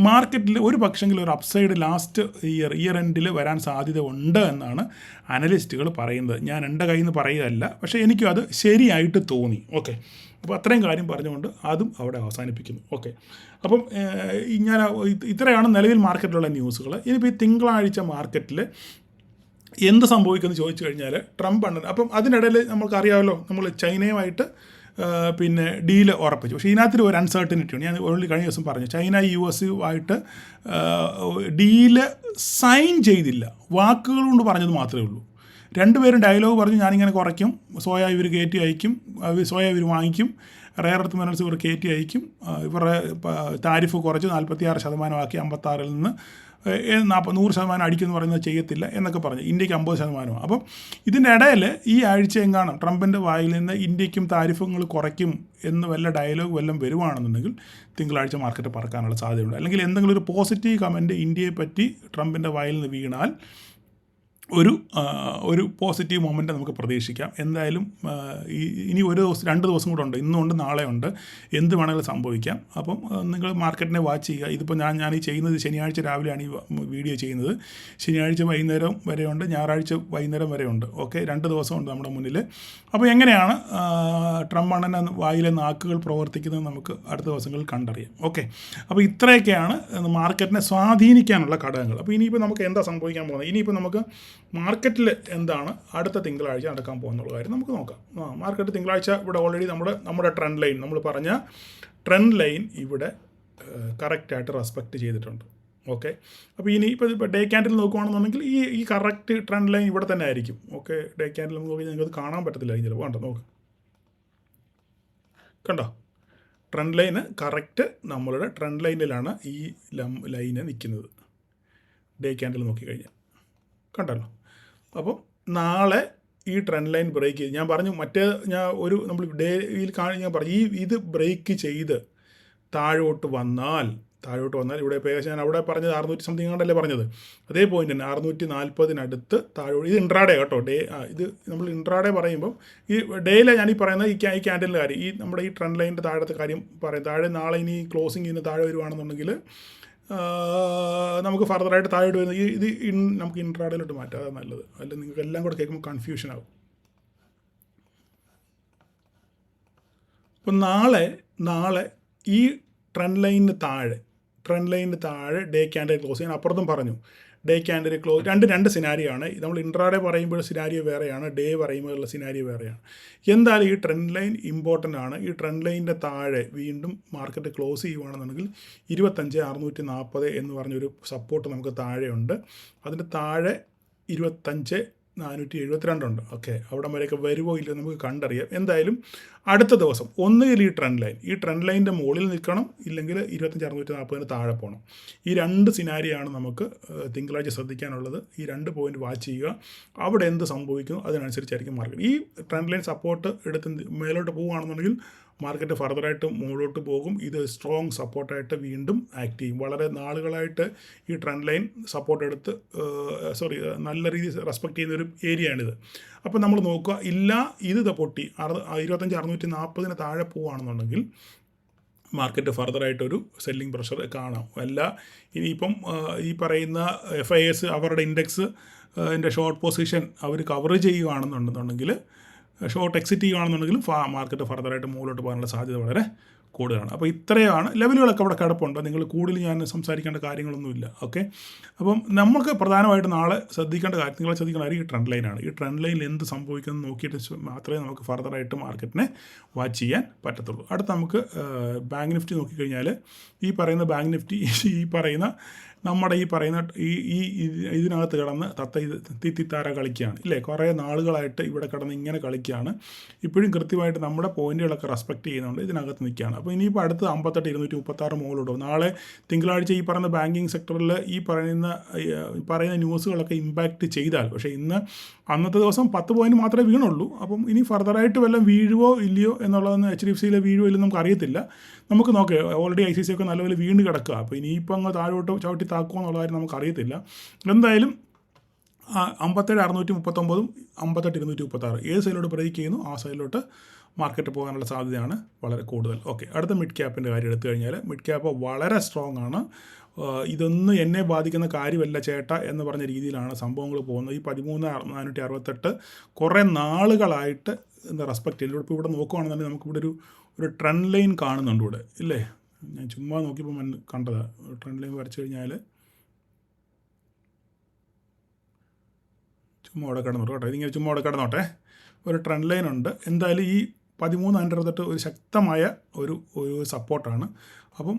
മാർക്കറ്റിൽ ഒരു പക്ഷെങ്കിലും ഒരു അപ്സൈഡ് ലാസ്റ്റ് ഇയർ എൻഡിൽ വരാൻ സാധ്യത ഉണ്ട് എന്നാണ് അനലിസ്റ്റുകൾ പറയുന്നത്. ഞാൻ എൻ്റെ കയ്യിൽ നിന്ന് പറയുകയല്ല, പക്ഷേ എനിക്കും അത് ശരിയായിട്ട് തോന്നി. ഓക്കെ, അപ്പോൾ അത്രയും കാര്യം പറഞ്ഞുകൊണ്ട് അതും അവിടെ അവസാനിപ്പിക്കുന്നു. ഓക്കെ, അപ്പം ഞാൻ ഇത്രയാണ് നിലവിൽ മാർക്കറ്റിലുള്ള ന്യൂസുകൾ. ഇനിയിപ്പോൾ ഈ തിങ്കളാഴ്ച മാർക്കറ്റിൽ എന്ത് സംഭവിക്കുമെന്ന് ചോദിച്ചു കഴിഞ്ഞാൽ ട്രംപ് ആണ്. അപ്പം അതിനിടയിൽ നമുക്കറിയാമല്ലോ, നമ്മൾ ചൈനയുമായിട്ട് പിന്നെ ഡീല് ഉറപ്പിച്ചു. പക്ഷേ ഇതിനകത്തൊരു ഒരു അൺസർട്ടനിറ്റി ഉണ്ട്. ഞാൻ ഓൾറെഡി കഴിഞ്ഞ ദിവസം പറഞ്ഞു, ചൈന US ഡീല് സൈൻ ചെയ്തില്ല, വാക്കുകൾ കൊണ്ട് പറഞ്ഞത് മാത്രമേ ഉള്ളൂ. രണ്ടുപേരും ഡയലോഗ് പറഞ്ഞു, ഞാനിങ്ങനെ കുറയ്ക്കും, സോയ ഇവർ കയറ്റി അയക്കും, സോയ ഇവർ വാങ്ങിക്കും, റെയർ എർത്ത് മിനറൽസ് ഇവർ കയറ്റി അയക്കും, ഇവരുടെ താരിഫ് കുറച്ച് 46% ആക്കി 56-ൽ നിന്ന് 100% അടിക്കുമെന്ന് പറയുന്നത് ചെയ്യത്തില്ല എന്നൊക്കെ പറഞ്ഞു. ഇന്ത്യക്ക് 50%. അപ്പം ഇതിൻ്റെ ഇടയിൽ ഈ ആഴ്ച എങ്ങാനും ട്രംപിൻ്റെ വായിൽ നിന്ന് ഇന്ത്യക്കും താരിഫുകൾ കുറയ്ക്കും എന്ന് വല്ല ഡയലോഗ് വല്ലതും വരുവാണെന്നുണ്ടെങ്കിൽ തിങ്കളാഴ്ച മാർക്കറ്റ് പറക്കാനുള്ള സാധ്യതയുണ്ട്. അല്ലെങ്കിൽ എന്തെങ്കിലും ഒരു പോസിറ്റീവ് കമൻറ്റ് ഇന്ത്യയെ പറ്റി ട്രംപിൻ്റെ വായിൽ നിന്ന് വീണാൽ ഒരു പോസിറ്റീവ് മൊമെൻ്റ് നമുക്ക് പ്രതീക്ഷിക്കാം. എന്തായാലും ഇനി 2 ദിവസം കൂടെ ഉണ്ട്, ഇന്നുണ്ട് നാളെ ഉണ്ട്, എന്ത് വേണമെങ്കിലും സംഭവിക്കാം. അപ്പം നിങ്ങൾ മാർക്കറ്റിനെ വാച്ച് ചെയ്യുക. ഇതിപ്പോൾ ഞാൻ ഈ ചെയ്യുന്നത് ശനിയാഴ്ച രാവിലെയാണ് ഈ വീഡിയോ ചെയ്യുന്നത്. ശനിയാഴ്ച വൈകുന്നേരം വരെയുണ്ട്, ഞായറാഴ്ച വൈകുന്നേരം വരെയുണ്ട്. ഓക്കെ, 2 ദിവസമുണ്ട് നമ്മുടെ മുന്നിൽ. അപ്പോൾ എങ്ങനെയാണ് ട്രംപ് അണ്ണൻ്റെ വായിലെ നാക്കുകൾ പ്രവർത്തിക്കുന്നത് നമുക്ക് അടുത്ത ദിവസങ്ങളിൽ കണ്ടറിയാം. ഓക്കെ, അപ്പോൾ ഇത്രയൊക്കെയാണ് മാർക്കറ്റിനെ സ്വാധീനിക്കാനുള്ള ഘടകങ്ങൾ. അപ്പോൾ ഇനിയിപ്പോൾ നമുക്ക് എന്താ സംഭവിക്കാൻ പോകുന്നത്, ഇനിയിപ്പോൾ നമുക്ക് മാർക്കറ്റിൽ എന്താണ് അടുത്ത തിങ്കളാഴ്ച നടക്കാൻ പോകുന്നുള്ള കാര്യം നമുക്ക് നോക്കാം. മാർക്കറ്റ് തിങ്കളാഴ്ച ഇവിടെ ഓൾറെഡി നമ്മുടെ ട്രെൻഡ് ലൈൻ, നമ്മൾ പറഞ്ഞ ട്രെൻഡ് ലൈൻ ഇവിടെ കറക്റ്റായിട്ട് റെസ്പെക്റ്റ് ചെയ്തിട്ടുണ്ട്. ഓക്കെ, അപ്പോൾ ഇപ്പോൾ ഡേ ക്യാൻഡിൽ നോക്കുകയാണെന്നുണ്ടെങ്കിൽ ഈ കറക്റ്റ് ട്രെൻഡ് ലൈൻ ഇവിടെ തന്നെ ആയിരിക്കും. ഓക്കെ, ഡേ ക്യാൻഡിൽ നോക്കി നിങ്ങൾക്കത് കാണാൻ പറ്റത്തില്ല, ചിലപ്പോൾ വേണ്ട നോക്ക്, കണ്ടോ, ട്രെൻഡ് ലൈന് കറക്റ്റ് നമ്മളുടെ ട്രെൻഡ് ലൈനിലാണ് ഈ ലൈന് നിൽക്കുന്നത്. ഡേ ക്യാൻഡിൽ നോക്കിക്കഴിഞ്ഞാൽ കണ്ടല്ലോ. അപ്പം നാളെ ഈ ട്രെൻഡ് ലൈൻ ബ്രേക്ക് ചെയ്ത്, ഞാൻ പറഞ്ഞു നമ്മൾ ഡേയിൽ ഞാൻ പറഞ്ഞു ഇത് ബ്രേക്ക് ചെയ്ത് താഴോട്ട് വന്നാൽ ഇവിടെ ഇപ്പോൾ ഞാൻ അവിടെ പറഞ്ഞത് 600 സംതിങ് കണ്ടല്ലേ പറഞ്ഞത്, അതേ പോയിന്റ് തന്നെ 640 താഴോട്ട്. ഇത് ഇൻട്രാഡേ കേട്ടോ, ഇത് നമ്മൾ ഇൻട്രാഡേ പറയുമ്പോൾ ഈ ഡേയിലെ ഞാനീ പറയുന്നത് ഈ ക്യാൻഡലിൻ്റെ കാര്യം, നമ്മുടെ ഈ ട്രെൻഡ് ലൈനിൻ്റെ താഴത്തെ കാര്യം പറയും. താഴെ നാളെ ഇനി ക്ലോസിങ് ചെയ്യുന്ന താഴെ വരുവാണെന്നുണ്ടെങ്കിൽ നമുക്ക് ഫർദറായിട്ട് താഴോട്ട് വരുന്നത് ഇത് നമുക്ക് ഇൻട്രാഡേയിലോട്ട് മാറ്റാം, അതാണ് നല്ലത്. അല്ലെങ്കിൽ നിങ്ങൾക്ക് എല്ലാം കൂടെ കേൾക്കുമ്പോൾ കൺഫ്യൂഷൻ ആവും. അപ്പം നാളെ ഈ ട്രെൻഡ് ലൈനിന് താഴെ ഡേ ക്യാൻഡിൽ ക്ലോസ് ചെയ്യാൻ അപ്പുറത്തും പറഞ്ഞു. ഡേ ക്യാൻഡിൽ ക്ലോസ് രണ്ട് സിനാരിയോ ആണ്. നമ്മൾ ഇൻട്രാഡേ പറയുമ്പോൾ സിനാരിയോ വേറെയാണ്, ഡേ പറയുമ്പോഴുള്ള സിനാരിയോ വേറെയാണ്. എന്തായാലും ഈ ട്രെൻഡ് ലൈൻ ഇമ്പോർട്ടൻ്റ് ആണ്. ഈ ട്രെൻഡ് ലൈനിൻ്റെ താഴെ വീണ്ടും മാർക്കറ്റ് ക്ലോസ് ചെയ്യുകയാണെന്നുണ്ടെങ്കിൽ 25,640 എന്ന് പറഞ്ഞൊരു സപ്പോർട്ട് നമുക്ക് താഴെയുണ്ട്. അതിൻ്റെ താഴെ 25,472 ഉണ്ട്. ഓക്കെ, അവിടെ വരെയൊക്കെ വരുമോ ഇല്ലയോ നമുക്ക് കണ്ടറിയാം. എന്തായാലും അടുത്ത ദിവസം ഒന്നുകിൽ ഈ ട്രെൻഡ് ലൈനിൻ്റെ മുകളിൽ നിൽക്കണം, ഇല്ലെങ്കിൽ 25,640 താഴെ പോകണം. ഈ 2 സിനാരിയോ ആണ് നമുക്ക് തിങ്കളാഴ്ച ശ്രദ്ധിക്കാനുള്ളത്. ഈ 2 പോയിന്റ് വാച്ച് ചെയ്യുക. അവിടെ എന്ത് സംഭവിക്കുന്നു അതിനനുസരിച്ചായിരിക്കും മാർക്കറ്റ്. ഈ ട്രെൻഡ് ലൈൻ സപ്പോർട്ട് എടുത്ത് മേലോട്ട് പോവുകയാണെന്നുണ്ടെങ്കിൽ മാർക്കറ്റ് ഫർദറായിട്ട് മുകളിലോട്ട് പോകും. ഇത് സ്ട്രോങ് സപ്പോർട്ടായിട്ട് വീണ്ടും ആക്ട് ചെയ്യും. വളരെ നാളുകളായിട്ട് ഈ ട്രെൻഡ് ലൈൻ സപ്പോർട്ട് എടുത്ത് നല്ല രീതിയിൽ റെസ്പെക്റ്റ് ചെയ്യുന്നൊരു ഏരിയയാണിത്. അപ്പോൾ നമ്മൾ നോക്കുക, ഇത് പൊട്ടി 25,640 താഴെ പോവുകയാണെന്നുണ്ടെങ്കിൽ മാർക്കറ്റ് ഫർദറായിട്ടൊരു സെല്ലിംഗ് പ്രഷർ കാണാം. അല്ല ഇനിയിപ്പം ഈ പറയുന്ന FIS അവരുടെ ഇൻഡെക്സ് എൻ്റെ ഷോർട്ട് പൊസിഷൻ അവർ കവർ ചെയ്യുകയാണെന്നുണ്ടെന്നുണ്ടെങ്കിൽ, ഷോർട്ട് എക്സിറ്റ് ചെയ്യുകയാണെന്നുണ്ടെങ്കിലും മാർക്കറ്റ് ഫർദറായിട്ട് മുകളിലോട്ട് പോകാനുള്ള സാധ്യത വളരെ കൂടുതലാണ്. അപ്പോൾ ഇത്രയാണ് ലെവലുകളൊക്കെ അവിടെ കിടപ്പുണ്ട്. നിങ്ങൾ കൂടുതൽ ഞാൻ സംസാരിക്കേണ്ട കാര്യങ്ങളൊന്നുമില്ല. ഓക്കെ, അപ്പം നമുക്ക് പ്രധാനമായിട്ട് നാളെ ശ്രദ്ധിക്കേണ്ട കാര്യം, നിങ്ങൾ ശ്രദ്ധിക്കേണ്ട കാര്യം ഈ ട്രെൻഡ് ലൈനാണ്. ഈ ട്രെൻഡ് ലൈനിൽ എന്ത് സംഭവിക്കുന്നത് നോക്കിയിട്ട് മാത്രമേ നമുക്ക് ഫർദറായിട്ട് മാർക്കറ്റിനെ വാച്ച് ചെയ്യാൻ പറ്റത്തുള്ളൂ. അടുത്ത നമുക്ക് ബാങ്ക് നിഫ്റ്റി നോക്കിക്കഴിഞ്ഞാൽ ഈ പറയുന്ന ബാങ്ക് നിഫ്റ്റി ഈ പറയുന്ന നമ്മുടെ ഈ പറയുന്ന ഇതിനകത്ത് കിടന്ന് തിത്തിത്താര കളിക്കുകയാണ് ഇല്ലേ. കുറേ നാളുകളായിട്ട് ഇവിടെ കിടന്ന് ഇങ്ങനെ കളിക്കുകയാണ്. ഇപ്പോഴും കൃത്യമായിട്ട് നമ്മുടെ പോയിന്റുകളൊക്കെ റെസ്പെക്റ്റ് ചെയ്യുന്നുണ്ട്, ഇതിനകത്ത് നിൽക്കുകയാണ്. അപ്പോൾ ഇനിയിപ്പോൾ അടുത്ത് 58 236 മുകളിലിടും. നാളെ തിങ്കളാഴ്ച ഈ പറയുന്ന ബാങ്കിങ് സെക്ടറിൽ ഈ പറയുന്ന ന്യൂസുകളൊക്കെ ഇമ്പാക്റ്റ് ചെയ്താൽ, പക്ഷേ ഇന്ന് അന്നത്തെ ദിവസം 10 പോയിന്റ് മാത്രമേ വീണുള്ളൂ. അപ്പം ഇനി ഫർദറായിട്ട് വല്ലതും വീഴുവോ ഇല്ലയോ എന്നുള്ളതൊന്നും HDFCയിലെ വീഴുവോ ഇല്ലെന്ന് നമുക്ക് അറിയത്തില്ല. നമുക്ക് നോക്കാം. ഓൾറെഡി ICICI ഒക്കെ നല്ലപോലെ വീണ് കിടക്കുക. അപ്പോൾ ഇനിയിപ്പോൾ അങ്ങ് താഴോട്ട് ചവിട്ടി താക്കുമോ എന്നുള്ള കാര്യം നമുക്കറിയത്തില്ല. എന്തായാലും 57 639 58 236 ഏത് സൈഡിലോട്ട് ബ്രേക്ക് ചെയ്യുന്നു ആ സൈഡിലോട്ട് മാർക്കറ്റ് പോകാനുള്ള സാധ്യതയാണ് വളരെ കൂടുതൽ. ഓക്കെ, അടുത്ത മിഡ് ക്യാപ്പിൻ്റെ കാര്യം എടുത്തു കഴിഞ്ഞാൽ മിഡ് ക്യാപ്പ് വളരെ സ്ട്രോങ് ആണ്. ഇതൊന്നും എന്നെ ബാധിക്കുന്ന കാര്യമല്ല ചേട്ടാ എന്ന് പറഞ്ഞ രീതിയിലാണ് സംഭവങ്ങൾ പോകുന്നത്. ഈ 13,468 കുറേ നാളുകളായിട്ട് എന്താ റെസ്പെക്റ്റ് ചെയ്യില്ല. ഇപ്പോൾ ഇവിടെ നോക്കുകയാണെന്നുണ്ടെങ്കിൽ നമുക്കിവിടെ ഒരു ട്രെൻഡ് ലൈൻ കാണുന്നുണ്ട് ഇവിടെ ഇല്ലേ. ഞാൻ ചുമ്മാ നോക്കിയപ്പോൾ കണ്ടതാണ്. ട്രെൻഡ് ലൈൻ വരച്ചു കഴിഞ്ഞാൽ ചുമ്മാ അവിടെ കിടന്നോട്ടെ കേട്ടോ, ഇതിങ്ങനെ ചുമ്മാ അവിടെ കിടന്നോട്ടെ. ഒരു ട്രെൻഡ് ലൈൻ ഉണ്ട്. എന്തായാലും ഈ 13,568 ഒരു ശക്തമായ ഒരു സപ്പോർട്ടാണ്. അപ്പം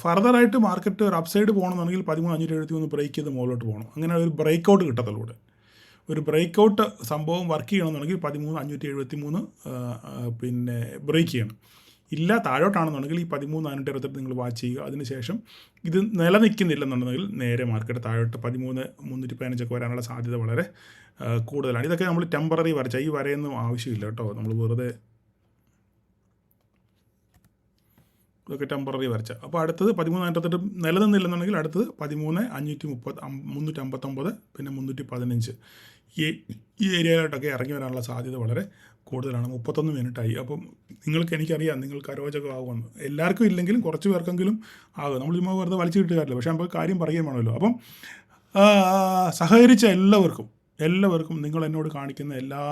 ഫർദറായിട്ട് മാർക്കറ്റ് ഒരു അപ്സൈഡ് പോകണമെന്നുണ്ടെങ്കിൽ 13,573 ബ്രേക്ക് ചെയ്ത് മുകളിലോട്ട് പോകണം. അങ്ങനെ ഒരു ബ്രേക്ക് ഔട്ട് കിട്ടത്തുള്ളൂ ഇവിടെ. ഒരു ബ്രേക്ക് ഔട്ട് സംഭവം വർക്ക് ചെയ്യണമെന്നുണ്ടെങ്കിൽ 13,573 പിന്നെ ബ്രേക്ക് ചെയ്യണം. ഇല്ല താഴോട്ടാണെന്നുണ്ടെങ്കിൽ ഈ 13,468 നിങ്ങൾ വാച്ച് ചെയ്യുക. അതിനുശേഷം ഇത് നിലനിൽക്കുന്നില്ലെന്നുണ്ടെങ്കിൽ നേരെ മാർക്കറ്റ് താഴോട്ട് 13,315 വരാനുള്ള സാധ്യത വളരെ കൂടുതലാണ്. ഇതൊക്കെ നമ്മൾ ടെമ്പററി വരച്ച, ഈ വരയൊന്നും ആവശ്യമില്ല കേട്ടോ. നമ്മൾ വെറുതെ ഇതൊക്കെ ടെമ്പററി വരച്ച. അപ്പോൾ അടുത്തത് 13,468 നിലനിന്നില്ലെന്നുണ്ടെങ്കിൽ അടുത്തത് 13,530 പിന്നെ 315 ഈ ഏരിയയിലോട്ടൊക്കെ ഇറങ്ങി വരാനുള്ള സാധ്യത വളരെ കൂടുതലാണ്. 31 മിനിറ്റായി. അപ്പം എനിക്കറിയാം നിങ്ങൾക്ക് അരോചകമാകുമെന്ന്. എല്ലാവർക്കും ഇല്ലെങ്കിലും കുറച്ച് പേർക്കെങ്കിലും ആകും. നമ്മൾ ചുമ്മാ വെറുതെ വലിച്ചു കിട്ടുകാരില്ല. പക്ഷേ നമുക്ക് കാര്യം പറയുകയും വേണമല്ലോ. അപ്പം സഹകരിച്ച എല്ലാവർക്കും നിങ്ങൾ എന്നോട് കാണിക്കുന്ന എല്ലാ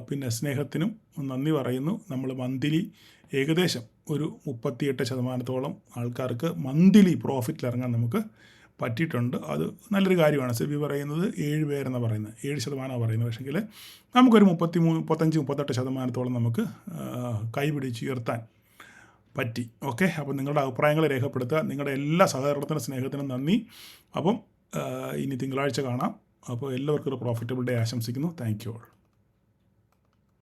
പിന്നെ സ്നേഹത്തിനും നന്ദി പറയുന്നു. നമ്മൾ മന്ത്ലി ഏകദേശം ഒരു 38% ആൾക്കാർക്ക് മന്ത്ലി പ്രോഫിറ്റിലിറങ്ങാൻ നമുക്ക് പറ്റിയിട്ടുണ്ട്. അത് നല്ലൊരു കാര്യമാണ്. സെബി പറയുന്നത് 7 പേരെന്നാണ് പറയുന്നത്, 7% പറയുന്നത്. പക്ഷേങ്കിൽ നമുക്കൊരു 35-38% നമുക്ക് കൈപിടിച്ച് ഉയർത്താൻ പറ്റി. ഓക്കെ, അപ്പോൾ നിങ്ങളുടെ അഭിപ്രായങ്ങൾ രേഖപ്പെടുത്തുക. നിങ്ങളുടെ എല്ലാ സഹകരണത്തിനും സ്നേഹത്തിനും നന്ദി. അപ്പം ഇനി തിങ്കളാഴ്ച കാണാം. അപ്പോൾ എല്ലാവർക്കും ഒരു പ്രോഫിറ്റബിൾ ഡേ ആശംസിക്കുന്നു. Thank you all.